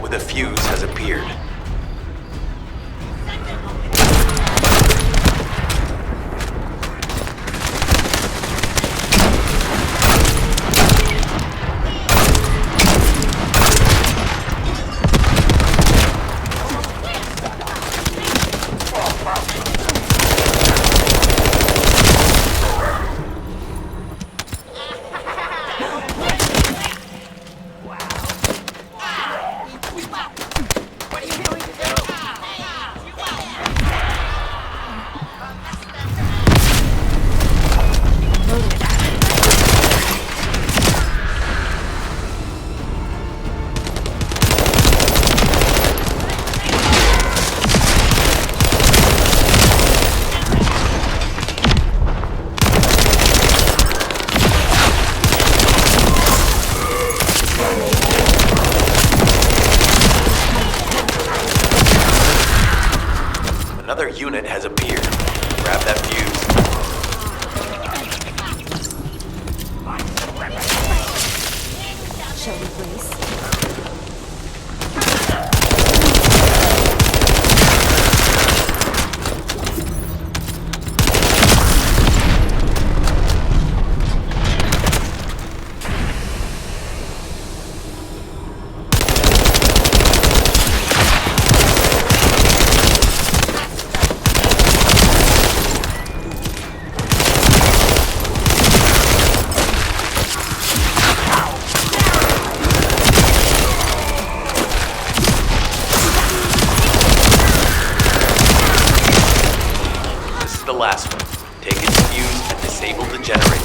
With a fuse has appeared. Another unit has appeared. Grab that fuse. Shall we please? The last one. Take its fuse and disable the generator.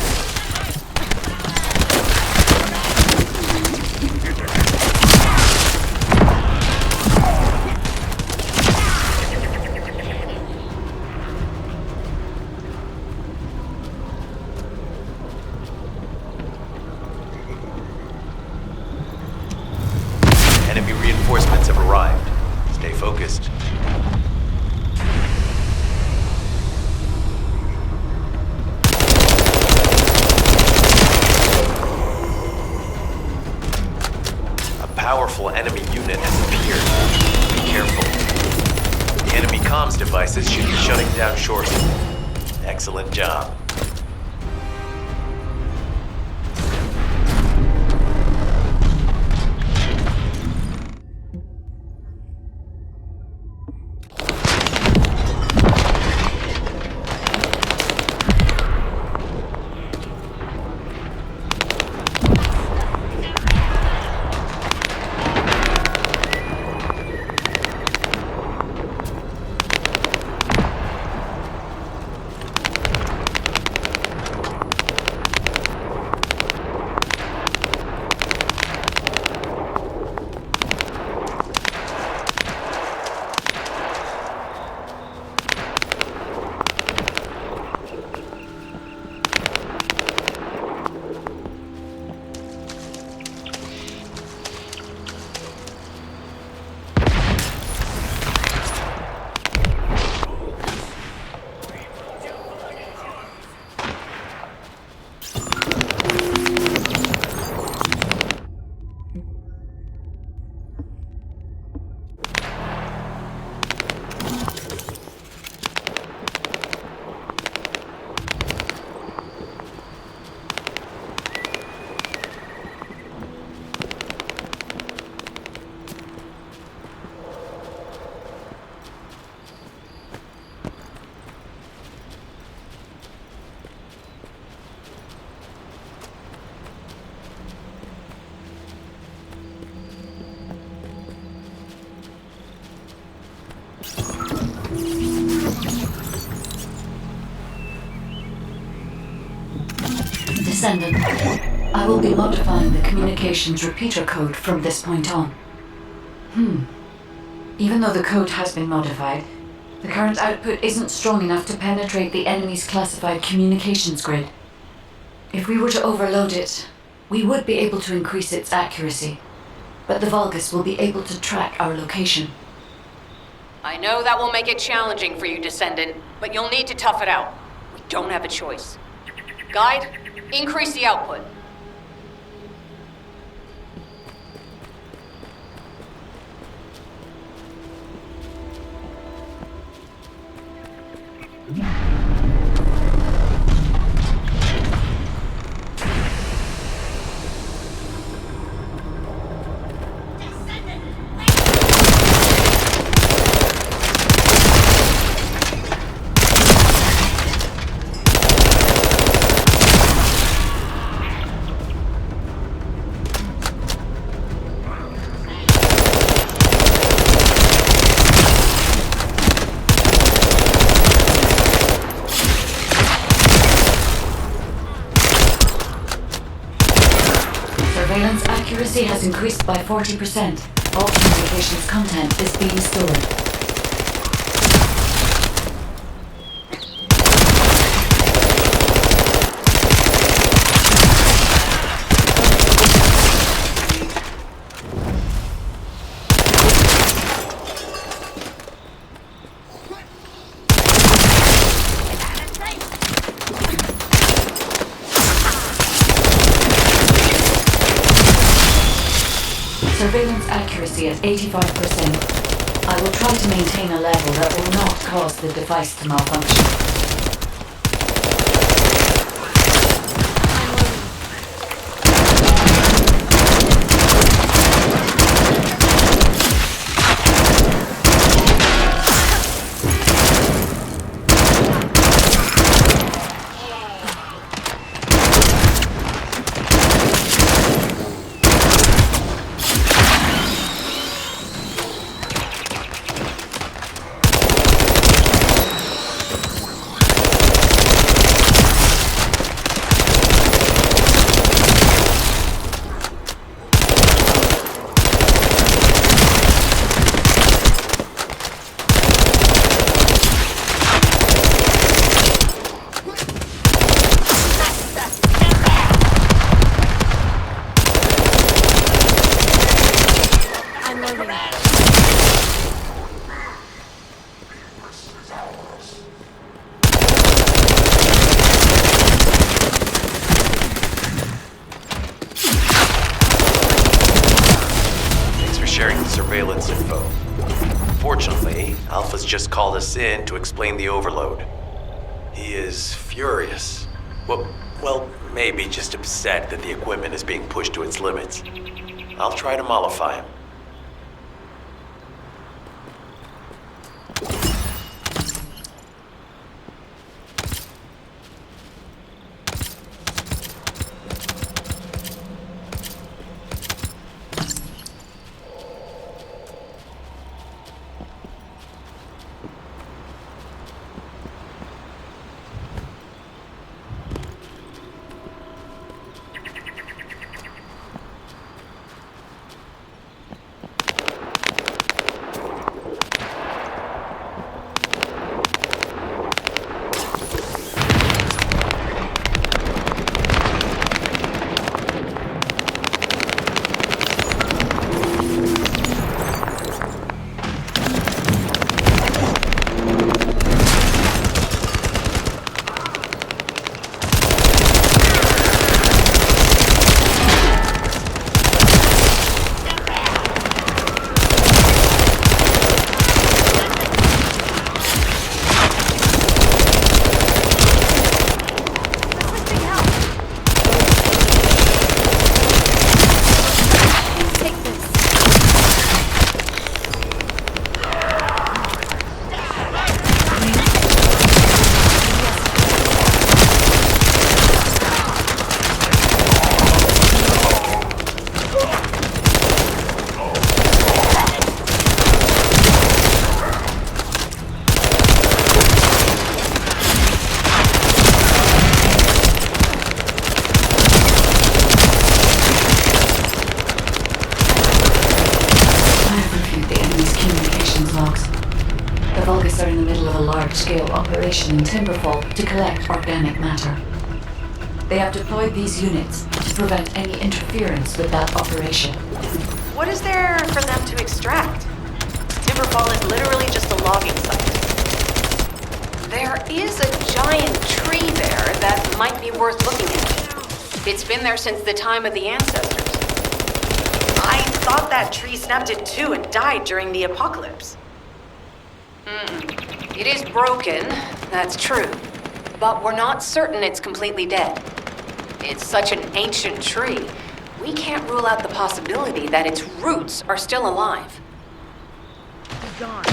Enemy reinforcements have arrived. Stay focused. Powerful enemy unit has appeared. Be careful. The enemy comms devices should be shutting down shortly. Excellent job. Descendant, I will be modifying the communications repeater code from this point on. Even though the code has been modified, the current output isn't strong enough to penetrate the enemy's classified communications grid. If we were to overload it, we would be able to increase its accuracy, but the Vulgus will be able to track our location. I know that will make it challenging for you, Descendant, but you'll need to tough it out. We don't have a choice. Guide, increase the output. Surveillance accuracy has increased by 40%. All communications content is being stored. Surveillance accuracy at 85%. I will try to maintain a level that will not cause the device to malfunction. Surveillance info. Unfortunately, Alpha's just called us in to explain the overload. He is furious. Well, maybe just upset that the equipment is being pushed to its limits. I'll try to mollify him. Operation in Timberfall to collect organic matter. They have deployed these units to prevent any interference with that operation. What is there for them to extract? Timberfall is literally just a logging site. There is a giant tree there that might be worth looking at. It's been there since the time of the ancestors. I thought that tree snapped in two and died during the apocalypse. It is broken, that's true. But we're not certain it's completely dead. It's such an ancient tree, we can't rule out the possibility that its roots are still alive. He's gone.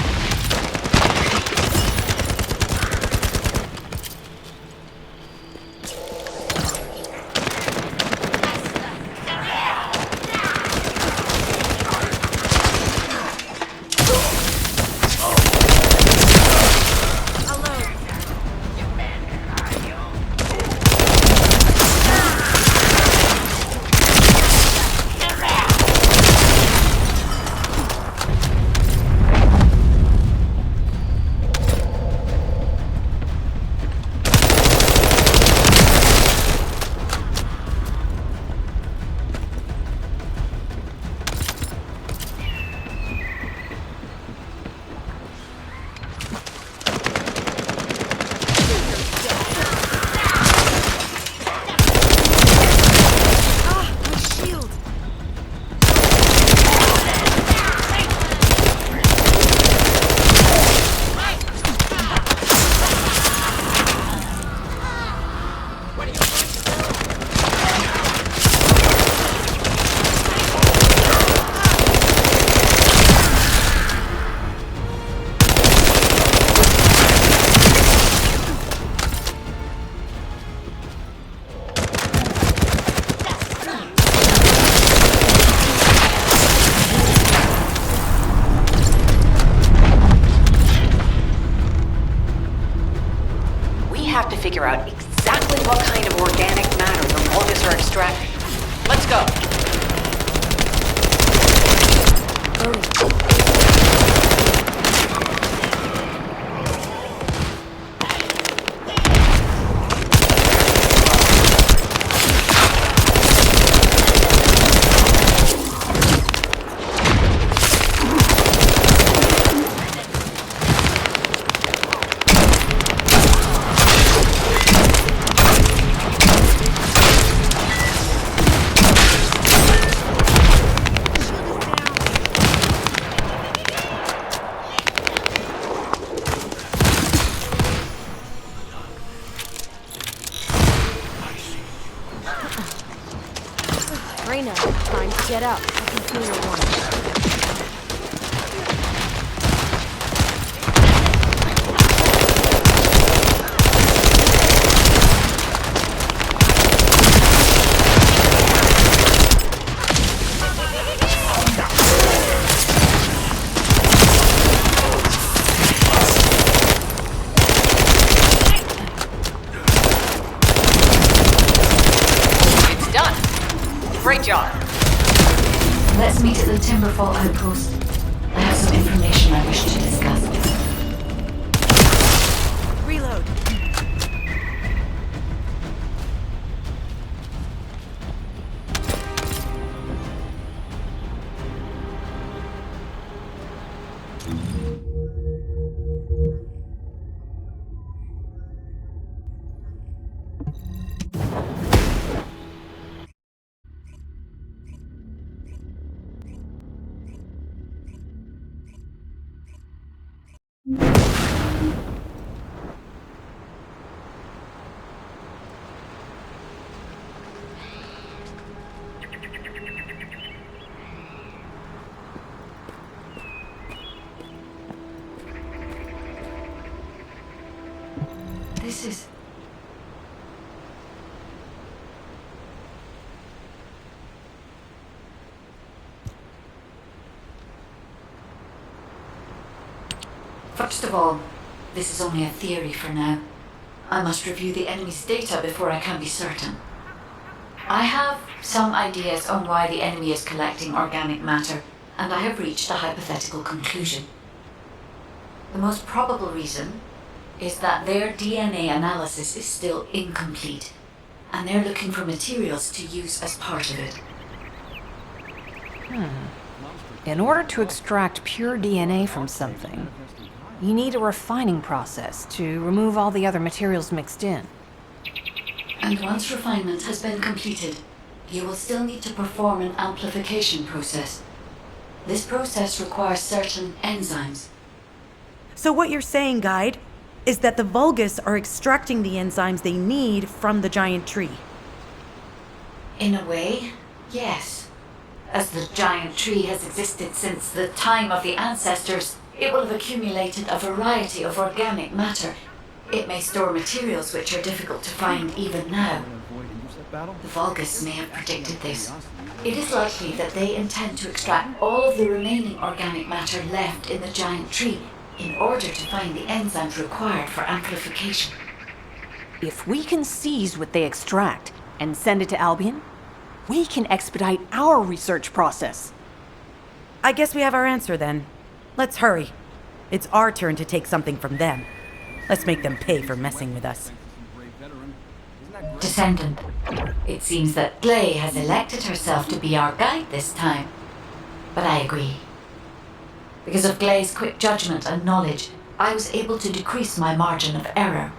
Figure out exactly what kind of organic matter the Vulgus are extracting. Let's go. I know. Time to get up. I can feel your warmth. It's done. Great job. Let's meet at the Timberfall outpost. I have some information I wish to discuss. Reload. This is... First of all, this is only a theory for now. I must review the enemy's data before I can be certain. I have some ideas on why the enemy is collecting organic matter, and I have reached a hypothetical conclusion. The most probable reason is that their DNA analysis is still incomplete, and they're looking for materials to use as part of it. In order to extract pure DNA from something, you need a refining process to remove all the other materials mixed in. And once refinement has been completed, you will still need to perform an amplification process. This process requires certain enzymes. So what you're saying, Guide, is that the Vulgus are extracting the enzymes they need from the giant tree. In a way, yes. As the giant tree has existed since the time of the ancestors, it will have accumulated a variety of organic matter. It may store materials which are difficult to find even now. The Vulgus may have predicted this. It is likely that they intend to extract all of the remaining organic matter left in the giant tree in order to find the enzymes required for amplification. If we can seize what they extract and send it to Albion, we can expedite our research process. I guess we have our answer then. Let's hurry. It's our turn to take something from them. Let's make them pay for messing with us. Descendant, it seems that Glay has elected herself to be our guide this time. But I agree. Because of Glay's quick judgment and knowledge, I was able to decrease my margin of error.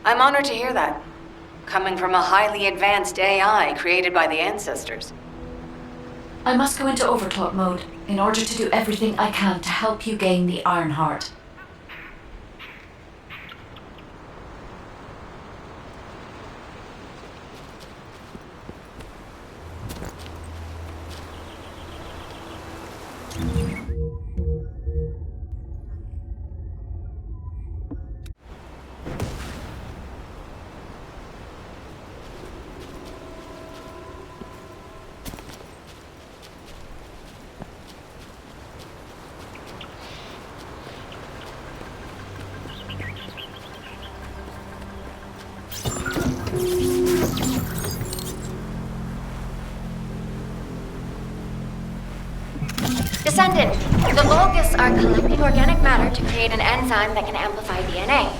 I'm honored to hear that. Coming from a highly advanced AI created by the ancestors. I must go into overclock mode in order to do everything I can to help you gain the Iron Heart. Descendant, the Vulgus are collecting organic matter to create an enzyme that can amplify DNA.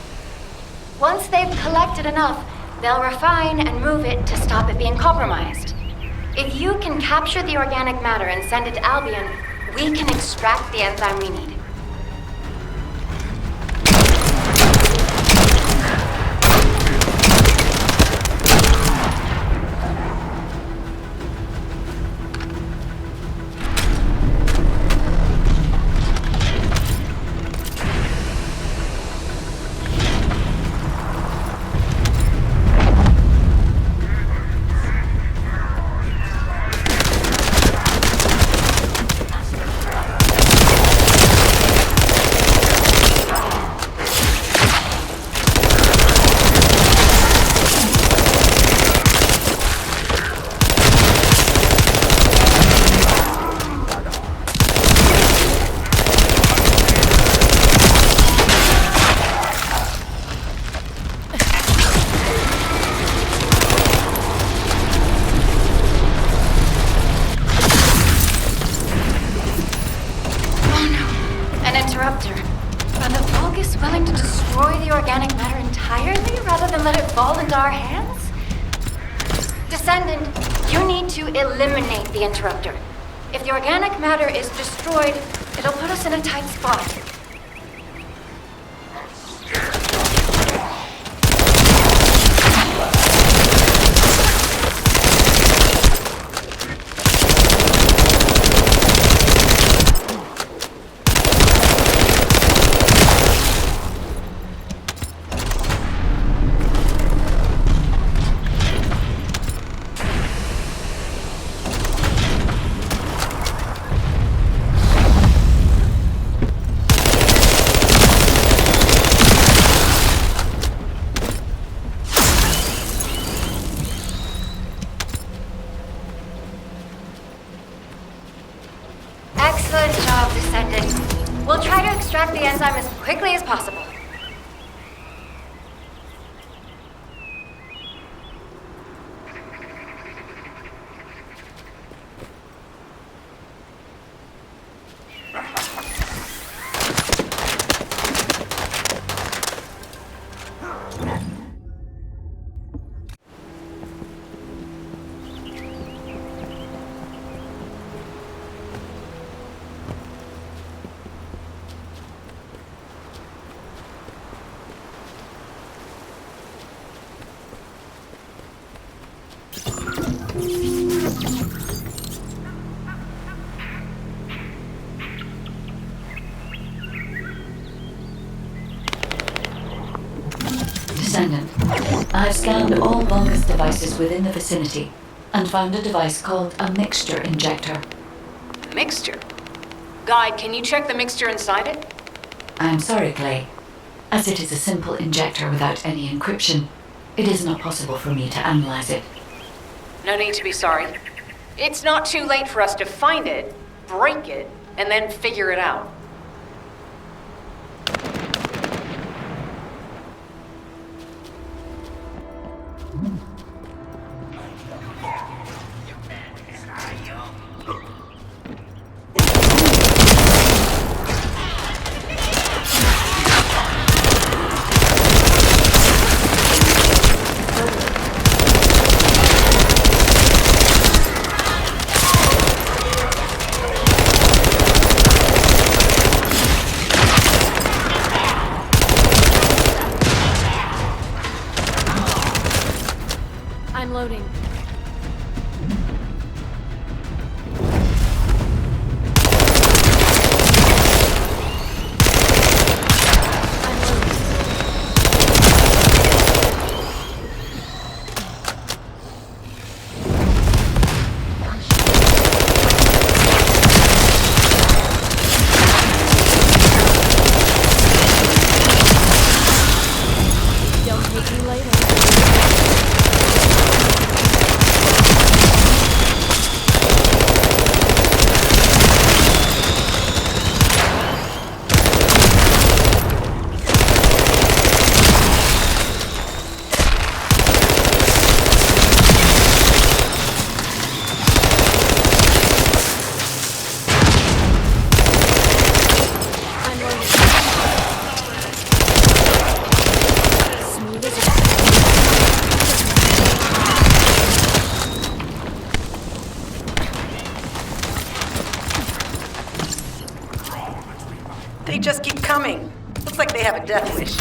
Once they've collected enough, they'll refine and move it to stop it being compromised. If you can capture the organic matter and send it to Albion, we can extract the enzyme we need. fall into our hands? Descendant, you need to eliminate the interrupter. If the organic matter is destroyed, it'll put us in a tight spot. Excellent job, Descendant. We'll try to extract the enzyme as quickly as possible. Descendant, I've scanned all Vulgus devices within the vicinity and found a device called a mixture injector. Mixture? Guide, can you check the mixture inside it? I'm sorry, Clay. As it is a simple injector without any encryption, it is not possible for me to analyze it. No need to be sorry. It's not too late for us to find it, break it, and then figure it out. I'm loading. Don't take me later. I'm loading. Smooth as They just keep coming. Looks like they have a death wish.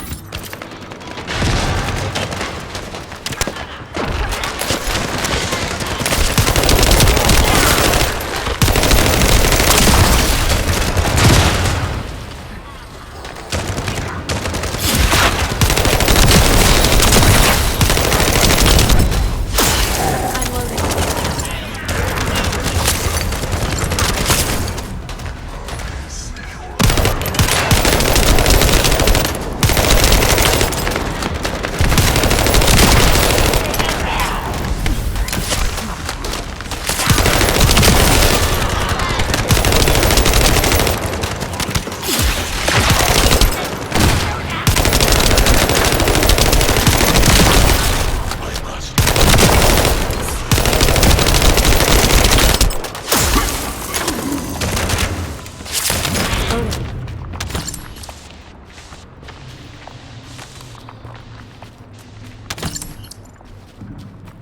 I'm loading.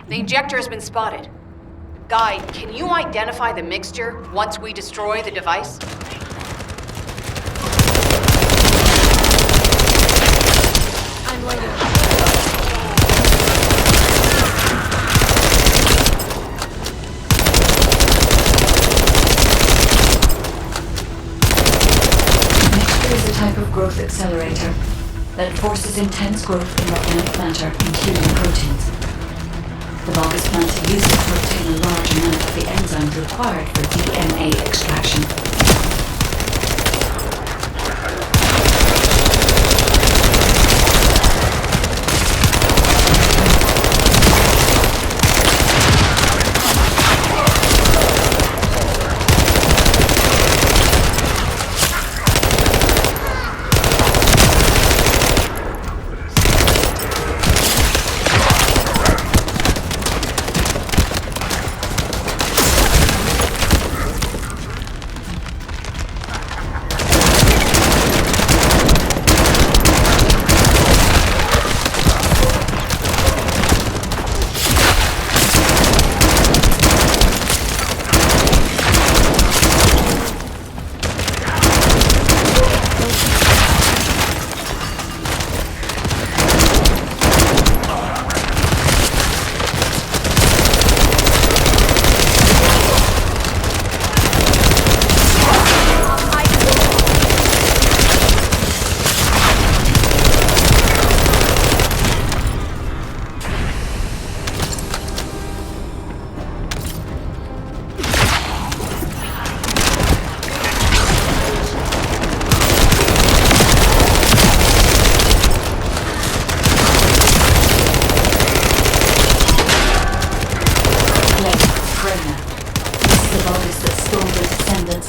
The injector has been spotted. Guide, can you identify the mixture once we destroy the device? I'm waiting. Mixture is a type of growth accelerator that forces intense growth in organic matter, including proteins. The Vulgus plan to use it to obtain a large amount of the enzymes required for DNA extraction.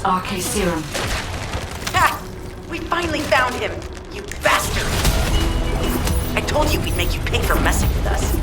RK serum. Ha! We finally found him, you bastard! I told you we'd make you pay for messing with us.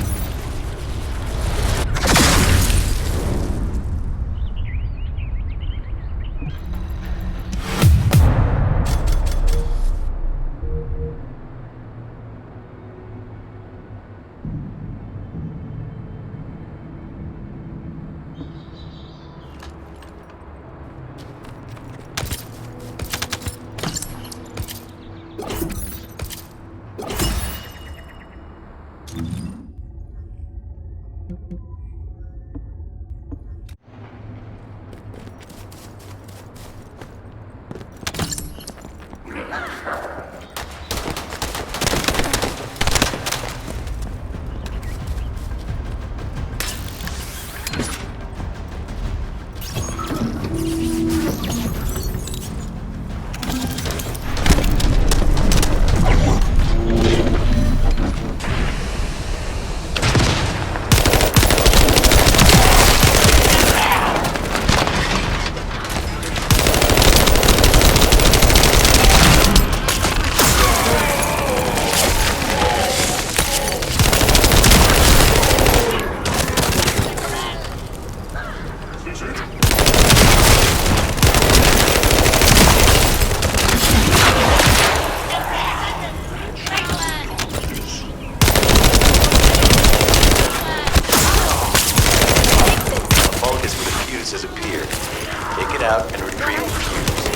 Out and retrieve the fuse.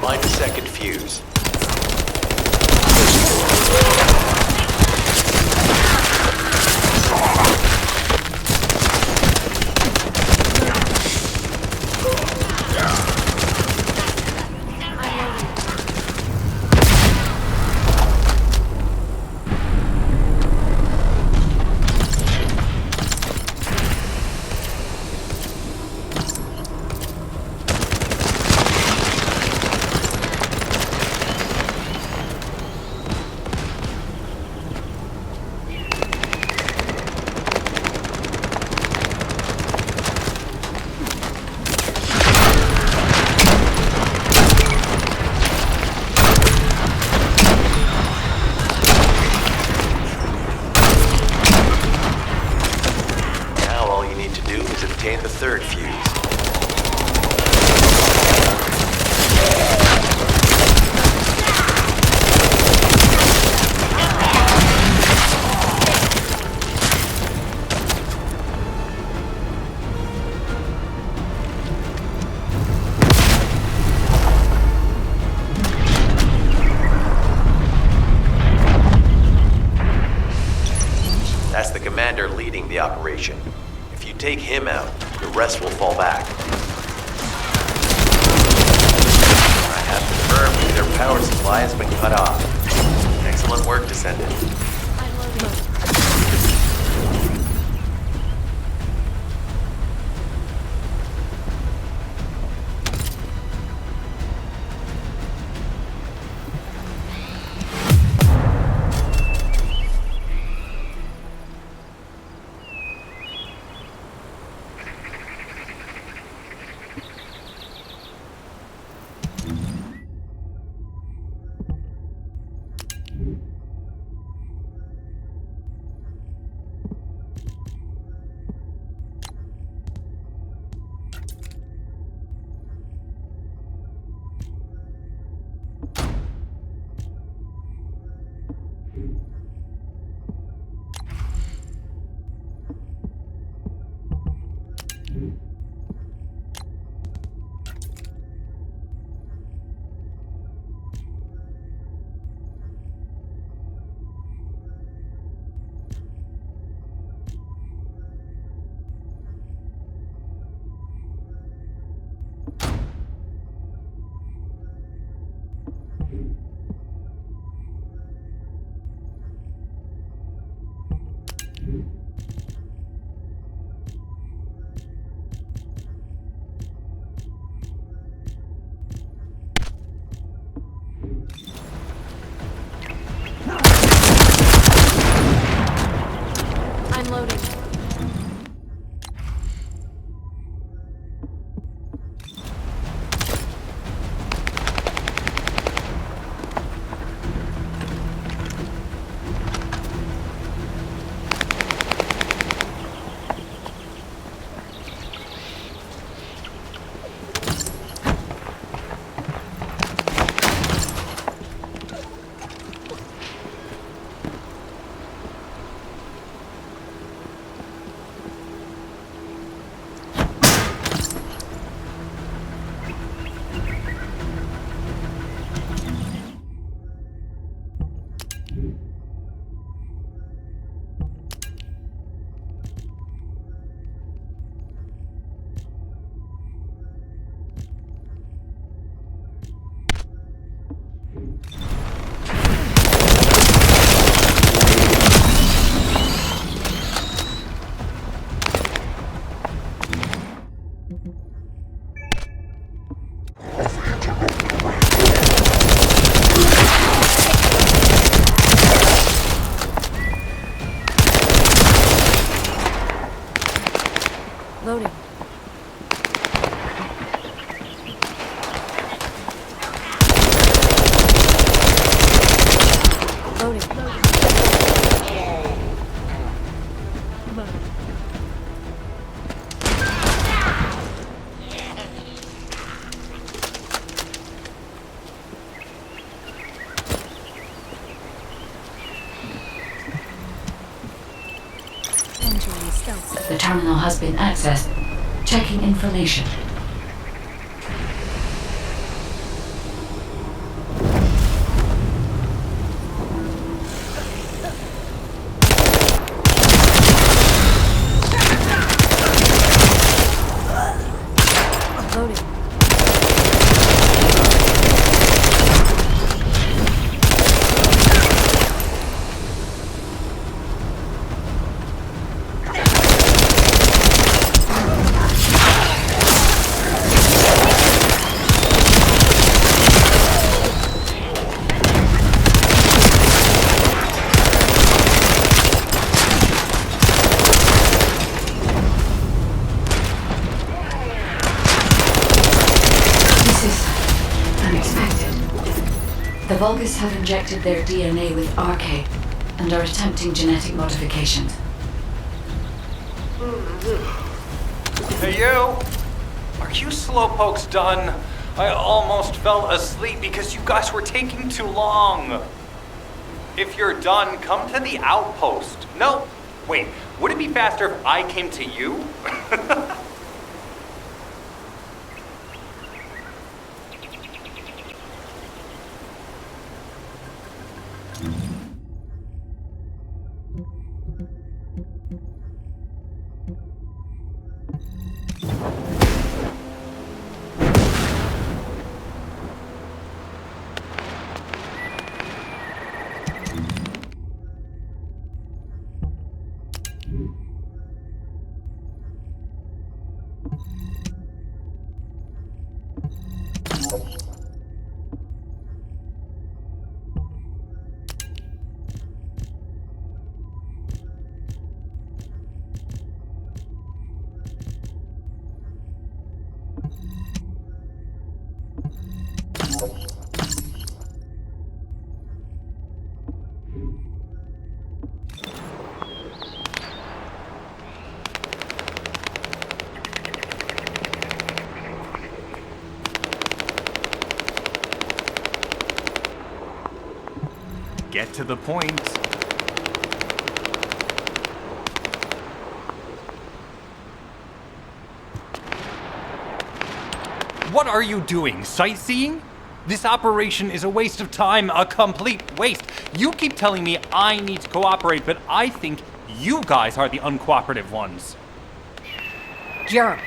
Find the second fuse. contain the third fuse. That's the commander leading the operation. If you take him out, the rest will fall back. I have confirmed that their power supply has been cut off. Excellent work, Descendant. I'm loading. Loading. Loading. The terminal has been accessed. Checking information. Loading. The Vulgus have injected their DNA with RK and are attempting genetic modifications. Hey, you! Are you slowpokes done? I almost fell asleep because you guys were taking too long. If you're done, come to the outpost. No, wait, would it be faster if I came to you? Get to the point. What are you doing? Sightseeing? This operation is a waste of time, a complete waste. You keep telling me I need to cooperate, but I think you guys are the uncooperative ones. Jeremy,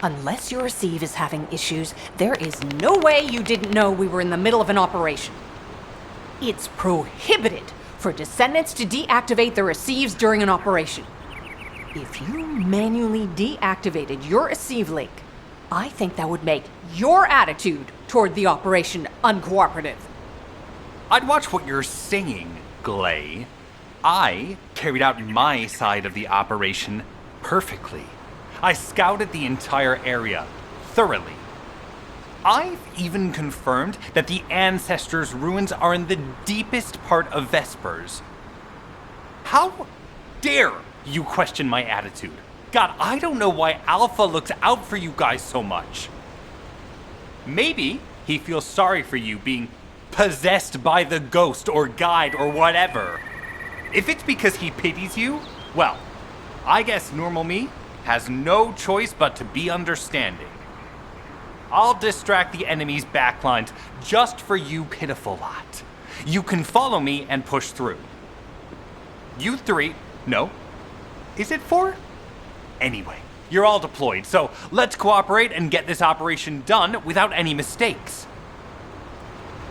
unless your receive is having issues, there is no way you didn't know we were in the middle of an operation. It's prohibited for Descendants to deactivate their receives during an operation. If you manually deactivated your receive link, I think that would make your attitude toward the operation uncooperative. I'd watch what you're saying, Glay. I carried out my side of the operation perfectly. I scouted the entire area thoroughly. I've even confirmed that the Ancestors' ruins are in the deepest part of Vespers. How dare you question my attitude? God, I don't know why Alpha looks out for you guys so much. Maybe he feels sorry for you being possessed by the ghost or guide or whatever. If it's because he pities you, well, I guess normal me has no choice but to be understanding. I'll distract the enemy's backlines just for you pitiful lot. You can follow me and push through. You three, no, is it 4? Anyway, you're all deployed, so let's cooperate and get this operation done without any mistakes.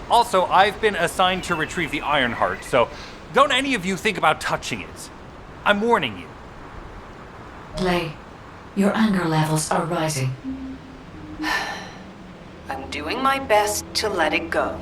Also, I've been assigned to retrieve the Ironheart, so don't any of you think about touching it. I'm warning you. Glay, your anger levels are rising. I'm doing my best to let it go.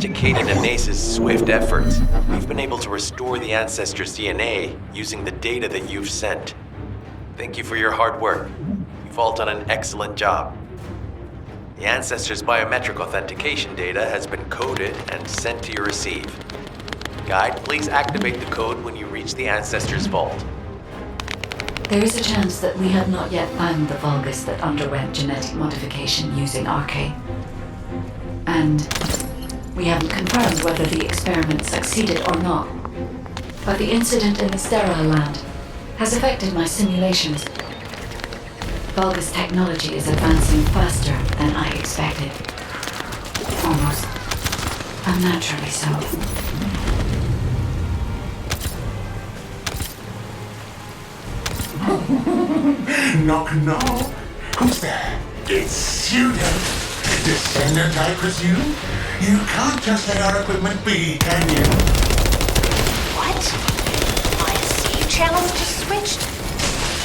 to Caden and Nace's swift efforts, we've been able to restore the Ancestors' DNA using the data that you've sent. Thank you for your hard work. You've all done an excellent job. The Ancestors' biometric authentication data has been coded and sent to your receive. Guide, please activate the code when you reach the Ancestors' vault. There is a chance that we have not yet found the Vulgus that underwent genetic modification using Arche. And we haven't confirmed whether the experiment succeeded or not. But the incident in the sterile land has affected my simulations. Vulgus technology is advancing faster than I expected. Almost unnaturally so. Knock, knock. Who's there? It's Student. Descendant, I presume? You can't just let our equipment be, can you? What? My SC channels just switched?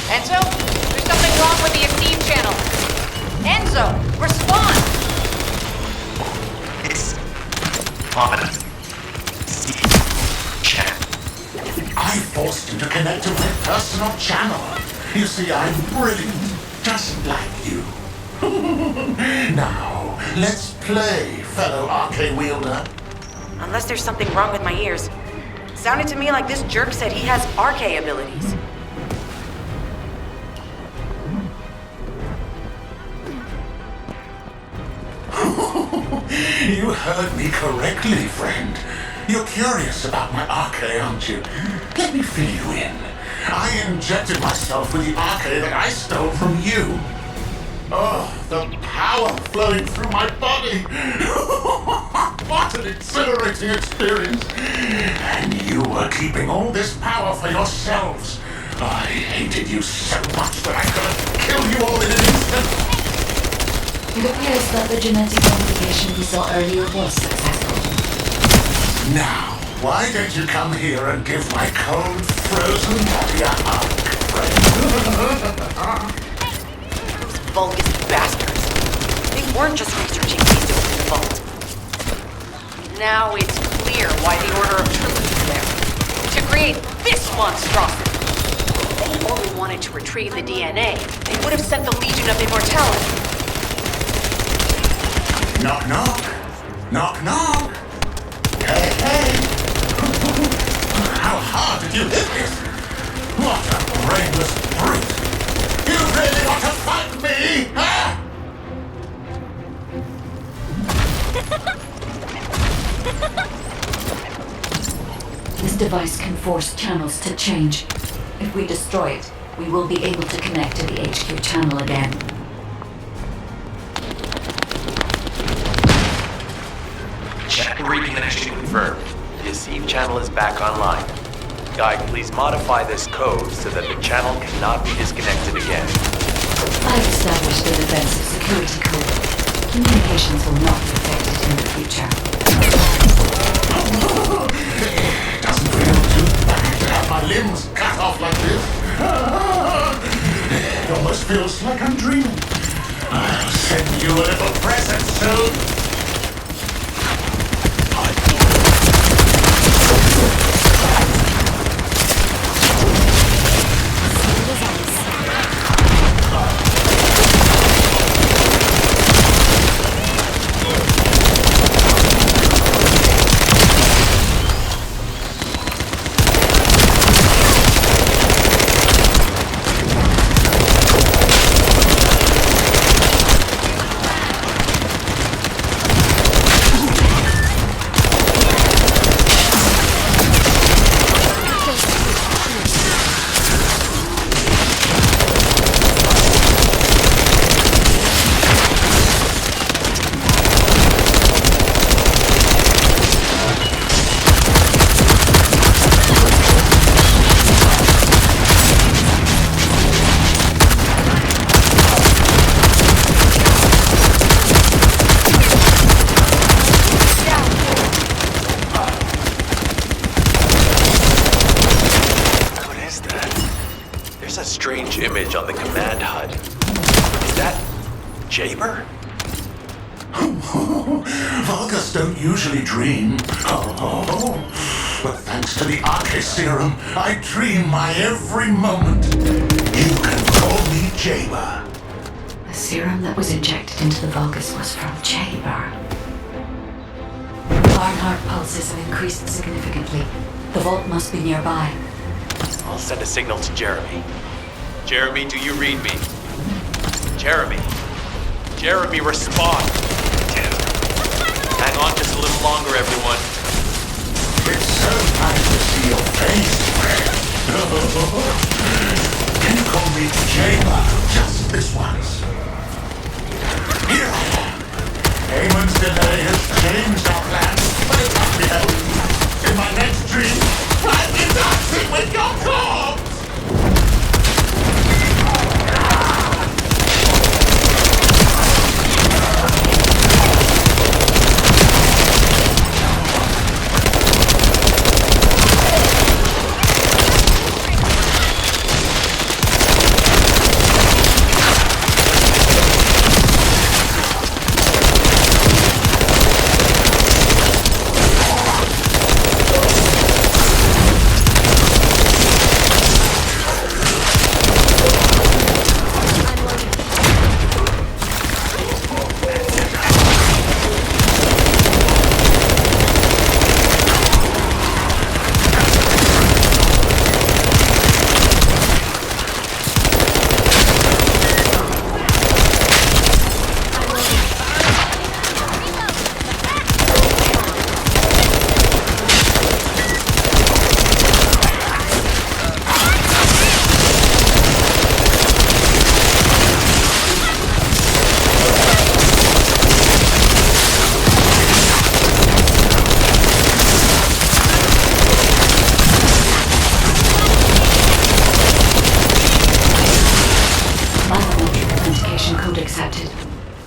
Enzo, there's something wrong with the SC channel. Enzo, respond! It's on channel. I forced you to connect to my personal channel. You see, I'm brilliant, just like you. Now, let's play, fellow Arche wielder. Unless there's something wrong with my ears. Sounded to me like this jerk said he has Arche abilities. You heard me correctly, friend. You're curious about my Arche, aren't you? Let me fill you in. I injected myself with the Arche that I stole from you. Oh, the power flowing through my body. What an exhilarating experience. And you were keeping all this power for yourselves. I hated you so much that I could have killed you all in an instant. It appears that the genetic modification we saw earlier was successful. Now, why don't you come here and give my cold, frozen body a hug, friend? Those Vulgus bastards. They weren't just researching ways to open the vault. Now it's clear why the Order of Truth is there. To create this monstrosity. If they only wanted to retrieve the DNA, they would have sent the Legion of Immortality. Knock, knock. Knock, knock. Hey, hey. How hard did you hit this? What a brainless brute. You really want to fight me, huh? This device can force channels to change. If we destroy it, we will be able to connect to the HQ channel again. Chat reconnection confirmed. The receive channel is back online. Guide, please modify this code so that the channel cannot be disconnected again. I've established a defensive security code. Communications will not be affected in the future. It doesn't feel too bad to have my limbs cut off like this. It almost feels like I'm dreaming. I'll send you a little present soon. Image on the command HUD. Is that Jaber? Vulgus don't usually dream. But thanks to the Arche serum, I dream my every moment. You can call me Jaber. The serum that was injected into the Vulgus was from Jaber. Ironheart pulses have increased significantly. The vault must be nearby. I'll send a signal to Jeremy. Jeremy, do you read me? Jeremy. Jeremy, respond. Hang on just a little longer, everyone. It's so nice to see your face, Fred. Can you call me Jaber just this once? Here I am. Eamon's delay has changed our plans, but it can't be helped. In my next dream, I'll be dancing with your corpse!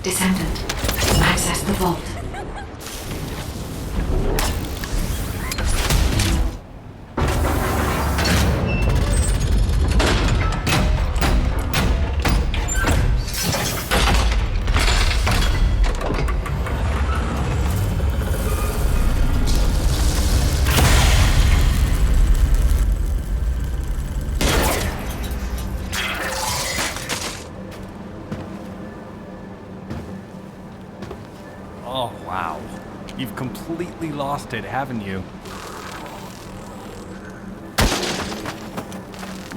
Descendant, access the vault. Oh, wow. You've completely lost it, haven't you?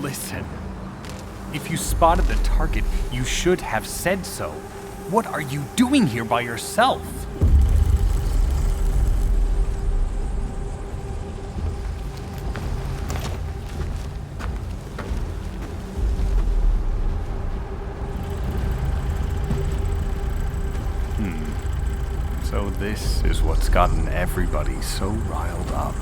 Listen. If you spotted the target, you should have said so. What are you doing here by yourself? So this is what's gotten everybody so riled up.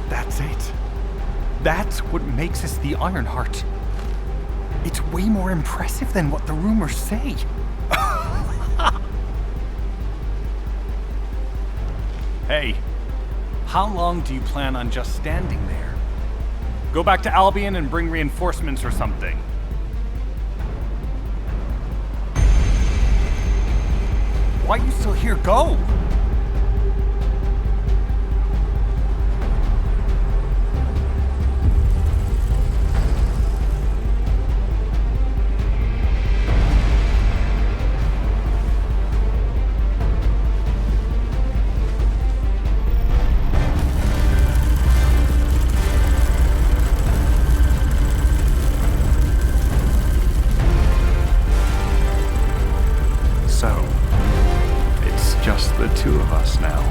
That's it. That's what makes us the Ironheart. It's way more impressive than what the rumors say. Hey, how long do you plan on just standing there? Go back to Albion and bring reinforcements or something. Why are you still here? Go! So, it's just the two of us now.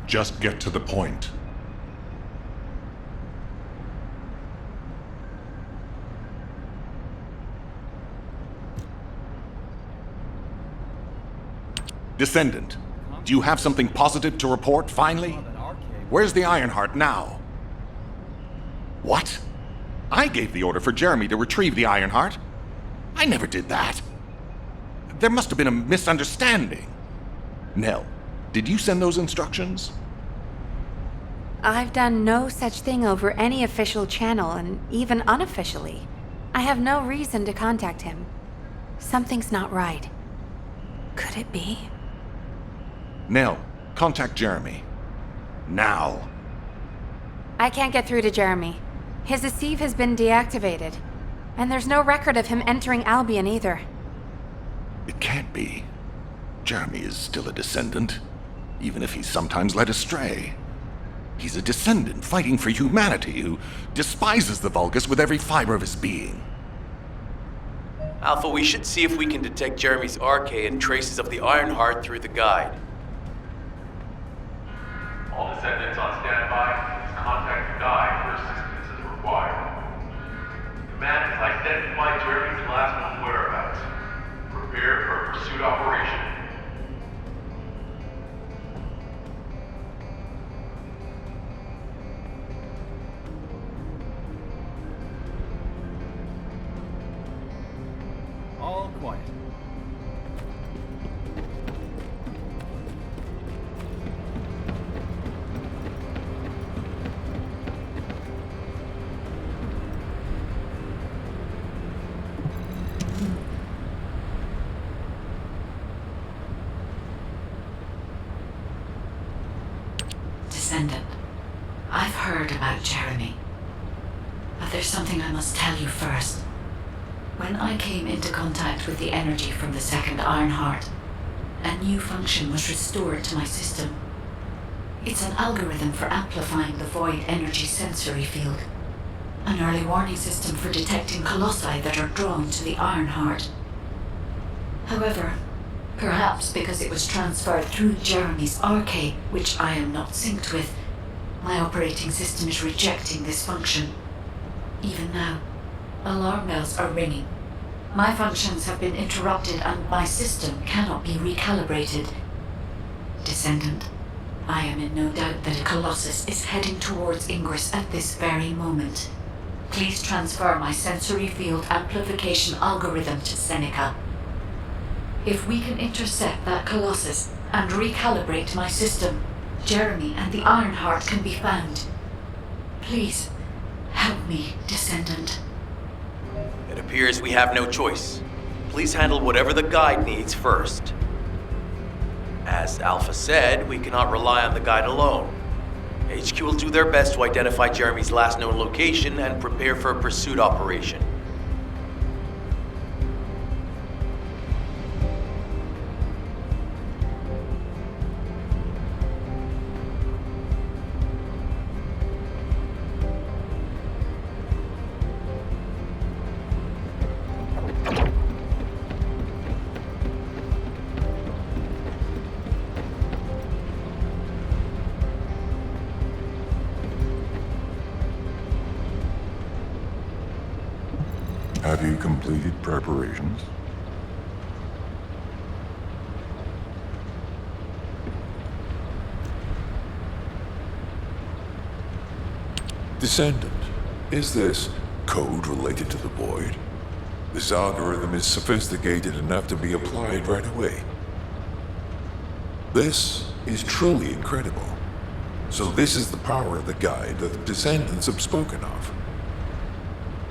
Just get to the point. Descendant, do you have something positive to report, finally? Where's the Ironheart now? What? I gave the order for Jeremy to retrieve the Ironheart. I never did that. There must have been a misunderstanding. Nell, did you send those instructions? I've done no such thing over any official channel, and even unofficially. I have no reason to contact him. Something's not right. Could it be? Nell, contact Jeremy. Now. I can't get through to Jeremy. His Deceive has been deactivated, and there's no record of him entering Albion either. It can't be. Jeremy is still a Descendant, even if he's sometimes led astray. He's a Descendant fighting for humanity who despises the Vulgus with every fiber of his being. Alpha, we should see if we can detect Jeremy's RK and traces of the Ironheart through the guide. All Descendants on standby. Please contact the guide for assistance as required. Command has identified Jeremy's last known whereabouts. Prepare for a pursuit operation. All quiet. Descendant, I've heard about Jeremy. But there's something I must tell you first. When I came into contact with the energy from the second Ironheart, a new function was restored to my system. It's an algorithm for amplifying the void energy sensory field. An early warning system for detecting colossi that are drawn to the Ironheart. However, perhaps because it was transferred through Jeremy's RK, which I am not synced with, my operating system is rejecting this function. Even now, alarm bells are ringing. My functions have been interrupted and my system cannot be recalibrated. Descendant, I am in no doubt that a Colossus is heading towards Ingress at this very moment. Please transfer my sensory field amplification algorithm to Seneca. If we can intercept that Colossus and recalibrate my system, Jeremy and the Ironheart can be found. Please, help me, Descendant. It appears we have no choice. Please handle whatever the guide needs first. As Alpha said, we cannot rely on the guide alone. HQ will do their best to identify Jeremy's last known location and prepare for a pursuit operation. Have you completed preparations? Descendant, is this code related to the Void? This algorithm is sophisticated enough to be applied right away. This is truly incredible. So this is the power of the guide that the Descendants have spoken of.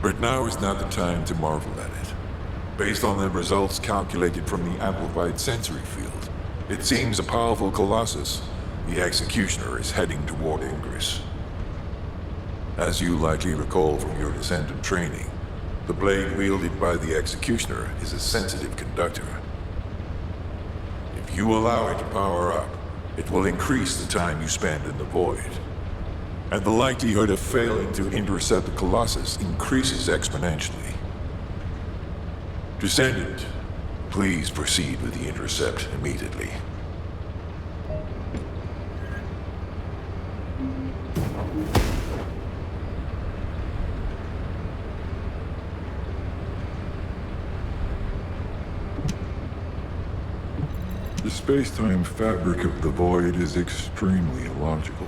But now is not the time to marvel at it. Based on the results calculated from the amplified sensory field, it seems a powerful Colossus, the Executioner, is heading toward Ingress. As you likely recall from your Descendant training, the blade wielded by the Executioner is a sensitive conductor. If you allow it to power up, it will increase the time you spend in the Void. And the likelihood of failing to intercept the Colossus increases exponentially. Descendant, please proceed with the intercept immediately. space-time fabric of the void is extremely illogical.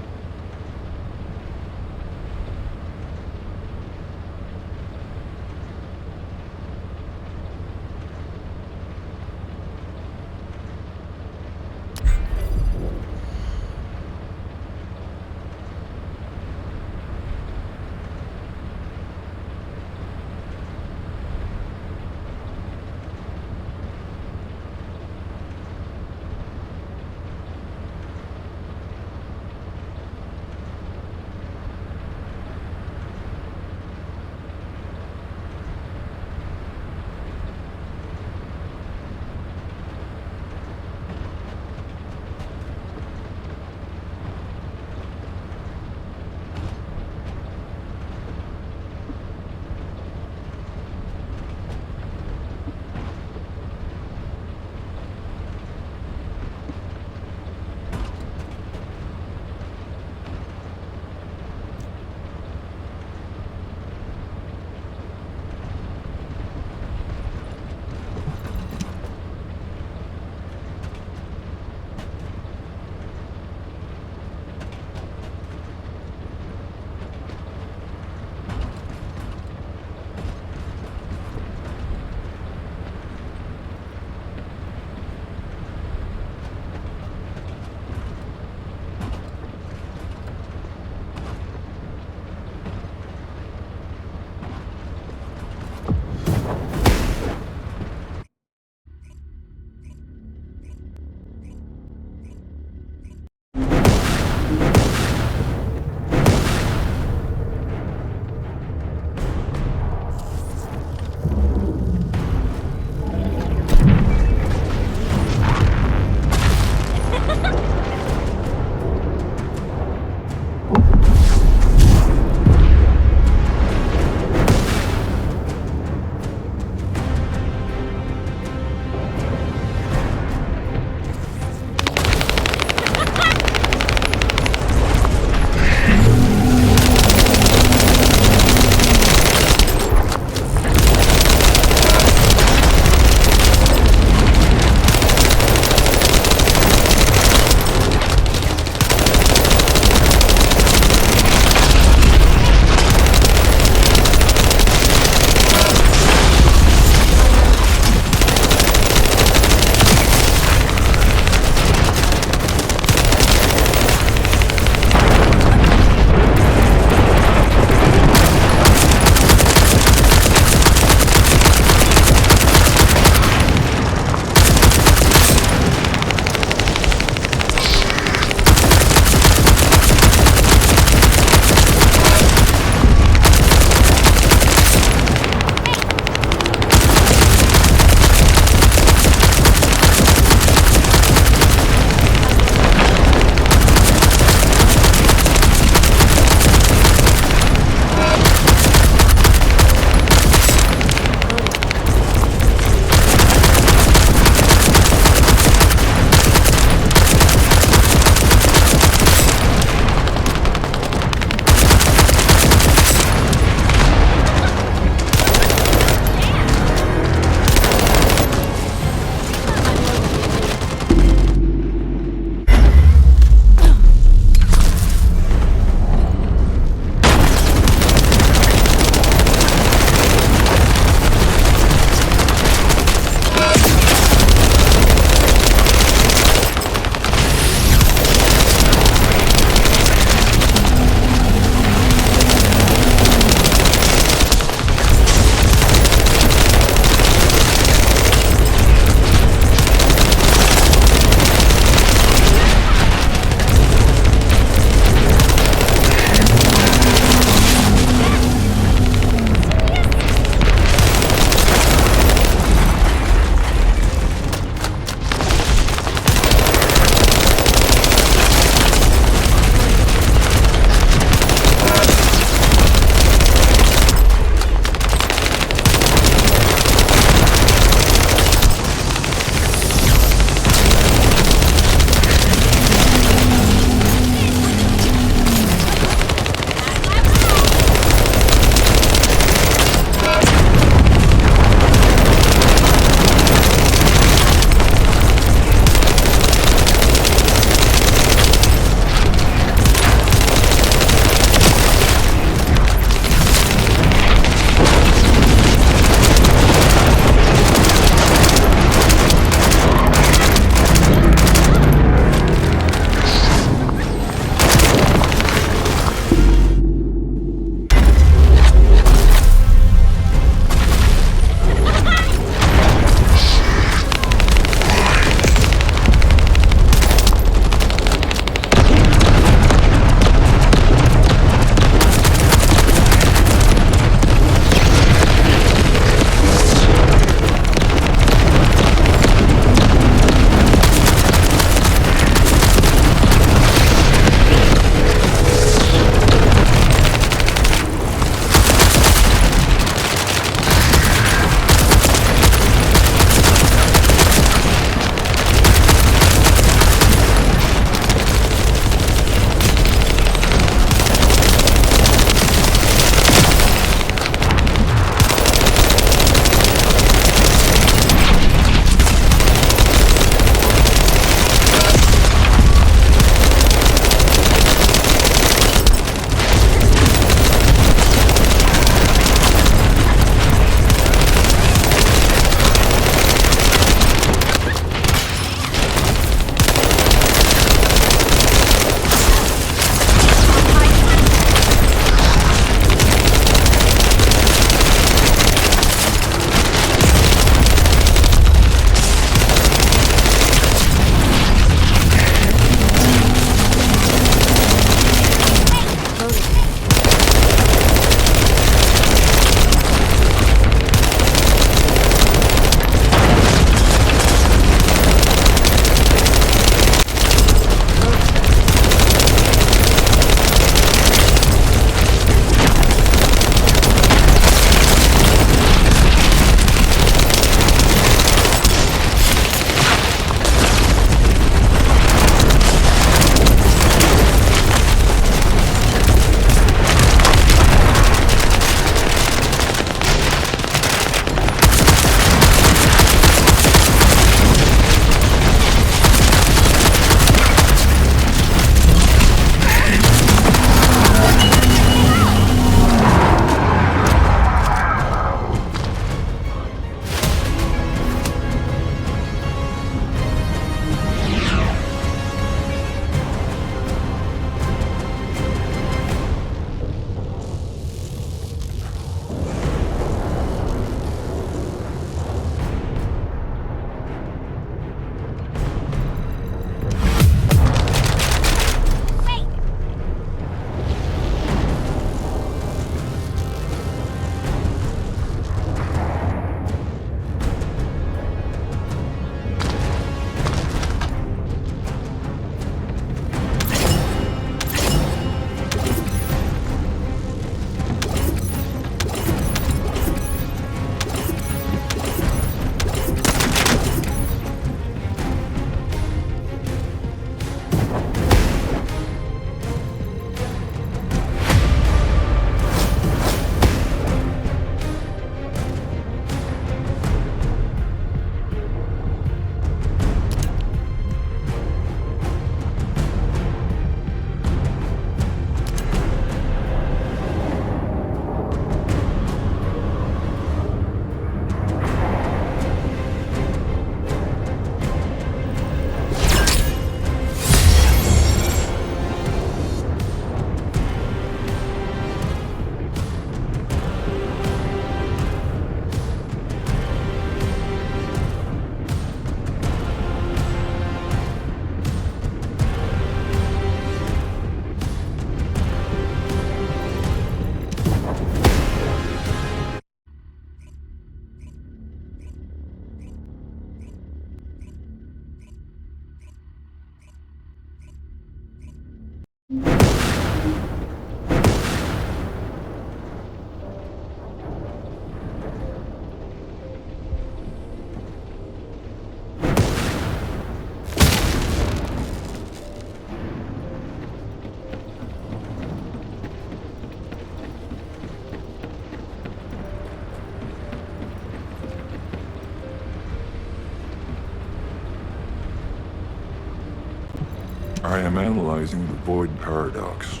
I am analyzing the void paradox.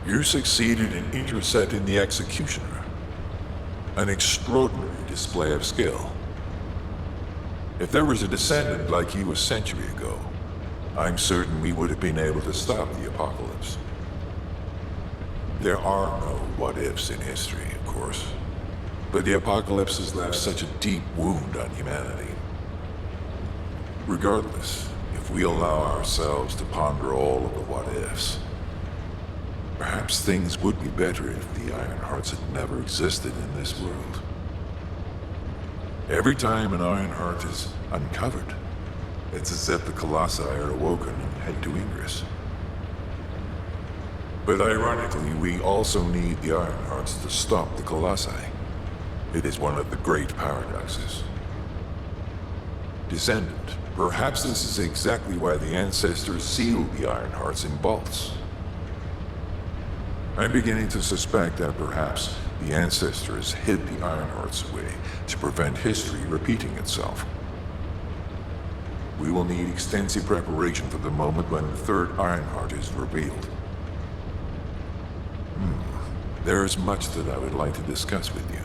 You succeeded in intercepting the Executioner. An extraordinary display of skill. If there was a Descendant like you a century ago, I'm certain we would have been able to stop the apocalypse. There are no what-ifs in history, of course, but the apocalypse has left such a deep wound on humanity. Regardless, if we allow ourselves to ponder all of the what-ifs, perhaps things would be better if the Ironhearts had never existed in this world. Every time an Ironheart is uncovered, it's as if the Colossi are awoken and head to Ingress. But ironically, we also need the Ironhearts to stop the Colossi. It is one of the great paradoxes. Descendant, perhaps this is exactly why the Ancestors sealed the Ironhearts in vaults. I'm beginning to suspect that perhaps the Ancestors hid the Ironhearts away to prevent history repeating itself. We will need extensive preparation for the moment when the third Ironheart is revealed. There is much that I would like to discuss with you,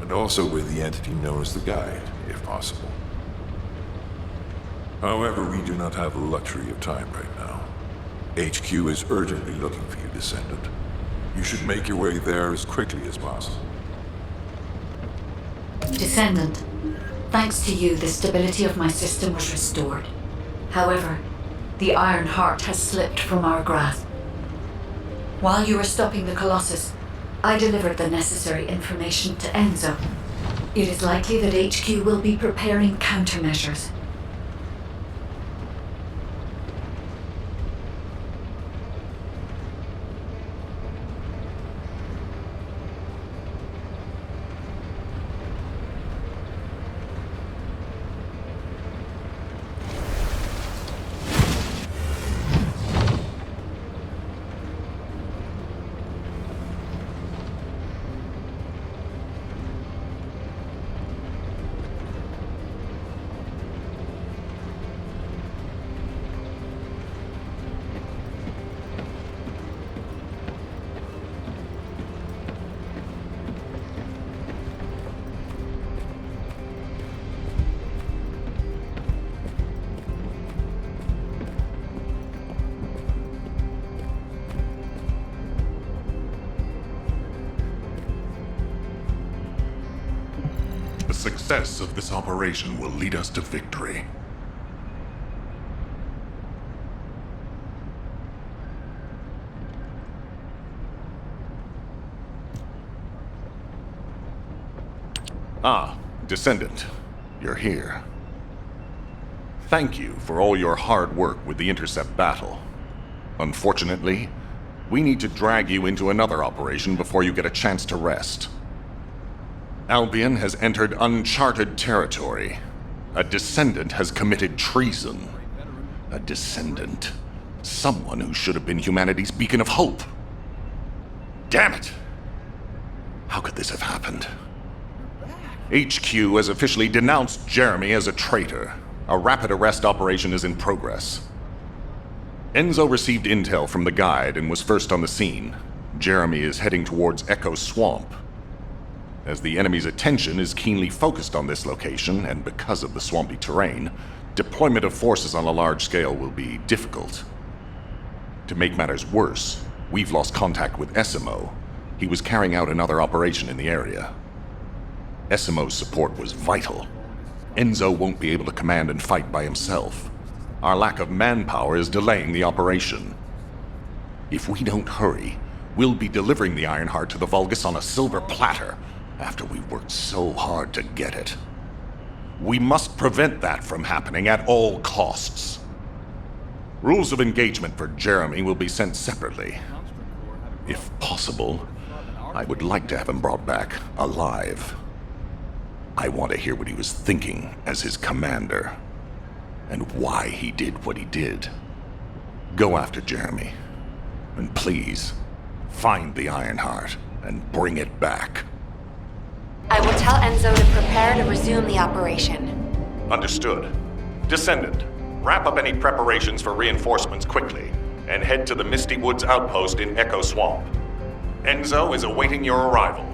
and also with the entity known as the Guide, if possible. However, we do not have the luxury of time right now. HQ is urgently looking for you, Descendant. You should make your way there as quickly as possible. Descendant, thanks to you, the stability of my system was restored. However, the Iron Heart has slipped from our grasp. While you were stopping the Colossus, I delivered the necessary information to Enzo. It is likely that HQ will be preparing countermeasures. The success of this operation will lead us to victory. Ah, Descendant, you're here. Thank you for all your hard work with the intercept battle. Unfortunately, we need to drag you into another operation before you get a chance to rest. Albion has entered uncharted territory. A Descendant has committed treason. A Descendant. Someone who should have been humanity's beacon of hope. Damn it! How could this have happened? HQ has officially denounced Jeremy as a traitor. A rapid arrest operation is in progress. Enzo received intel from the Guide and was first on the scene. Jeremy is heading towards Echo Swamp. As the enemy's attention is keenly focused on this location, and because of the swampy terrain, deployment of forces on a large scale will be difficult. To make matters worse, we've lost contact with Essimo. He was carrying out another operation in the area. Essimo's support was vital. Enzo won't be able to command and fight by himself. Our lack of manpower is delaying the operation. If we don't hurry, we'll be delivering the Ironheart to the Vulgus on a silver platter, after we've worked so hard to get it. We must prevent that from happening at all costs. Rules of engagement for Jeremy will be sent separately. If possible, I would like to have him brought back alive. I want to hear what he was thinking as his commander, and why he did what he did. Go after Jeremy. And please, find the Ironheart and bring it back. I will tell Enzo to prepare to resume the operation. Understood. Descendant, wrap up any preparations for reinforcements quickly, and head to the Misty Woods outpost in Echo Swamp. Enzo is awaiting your arrival.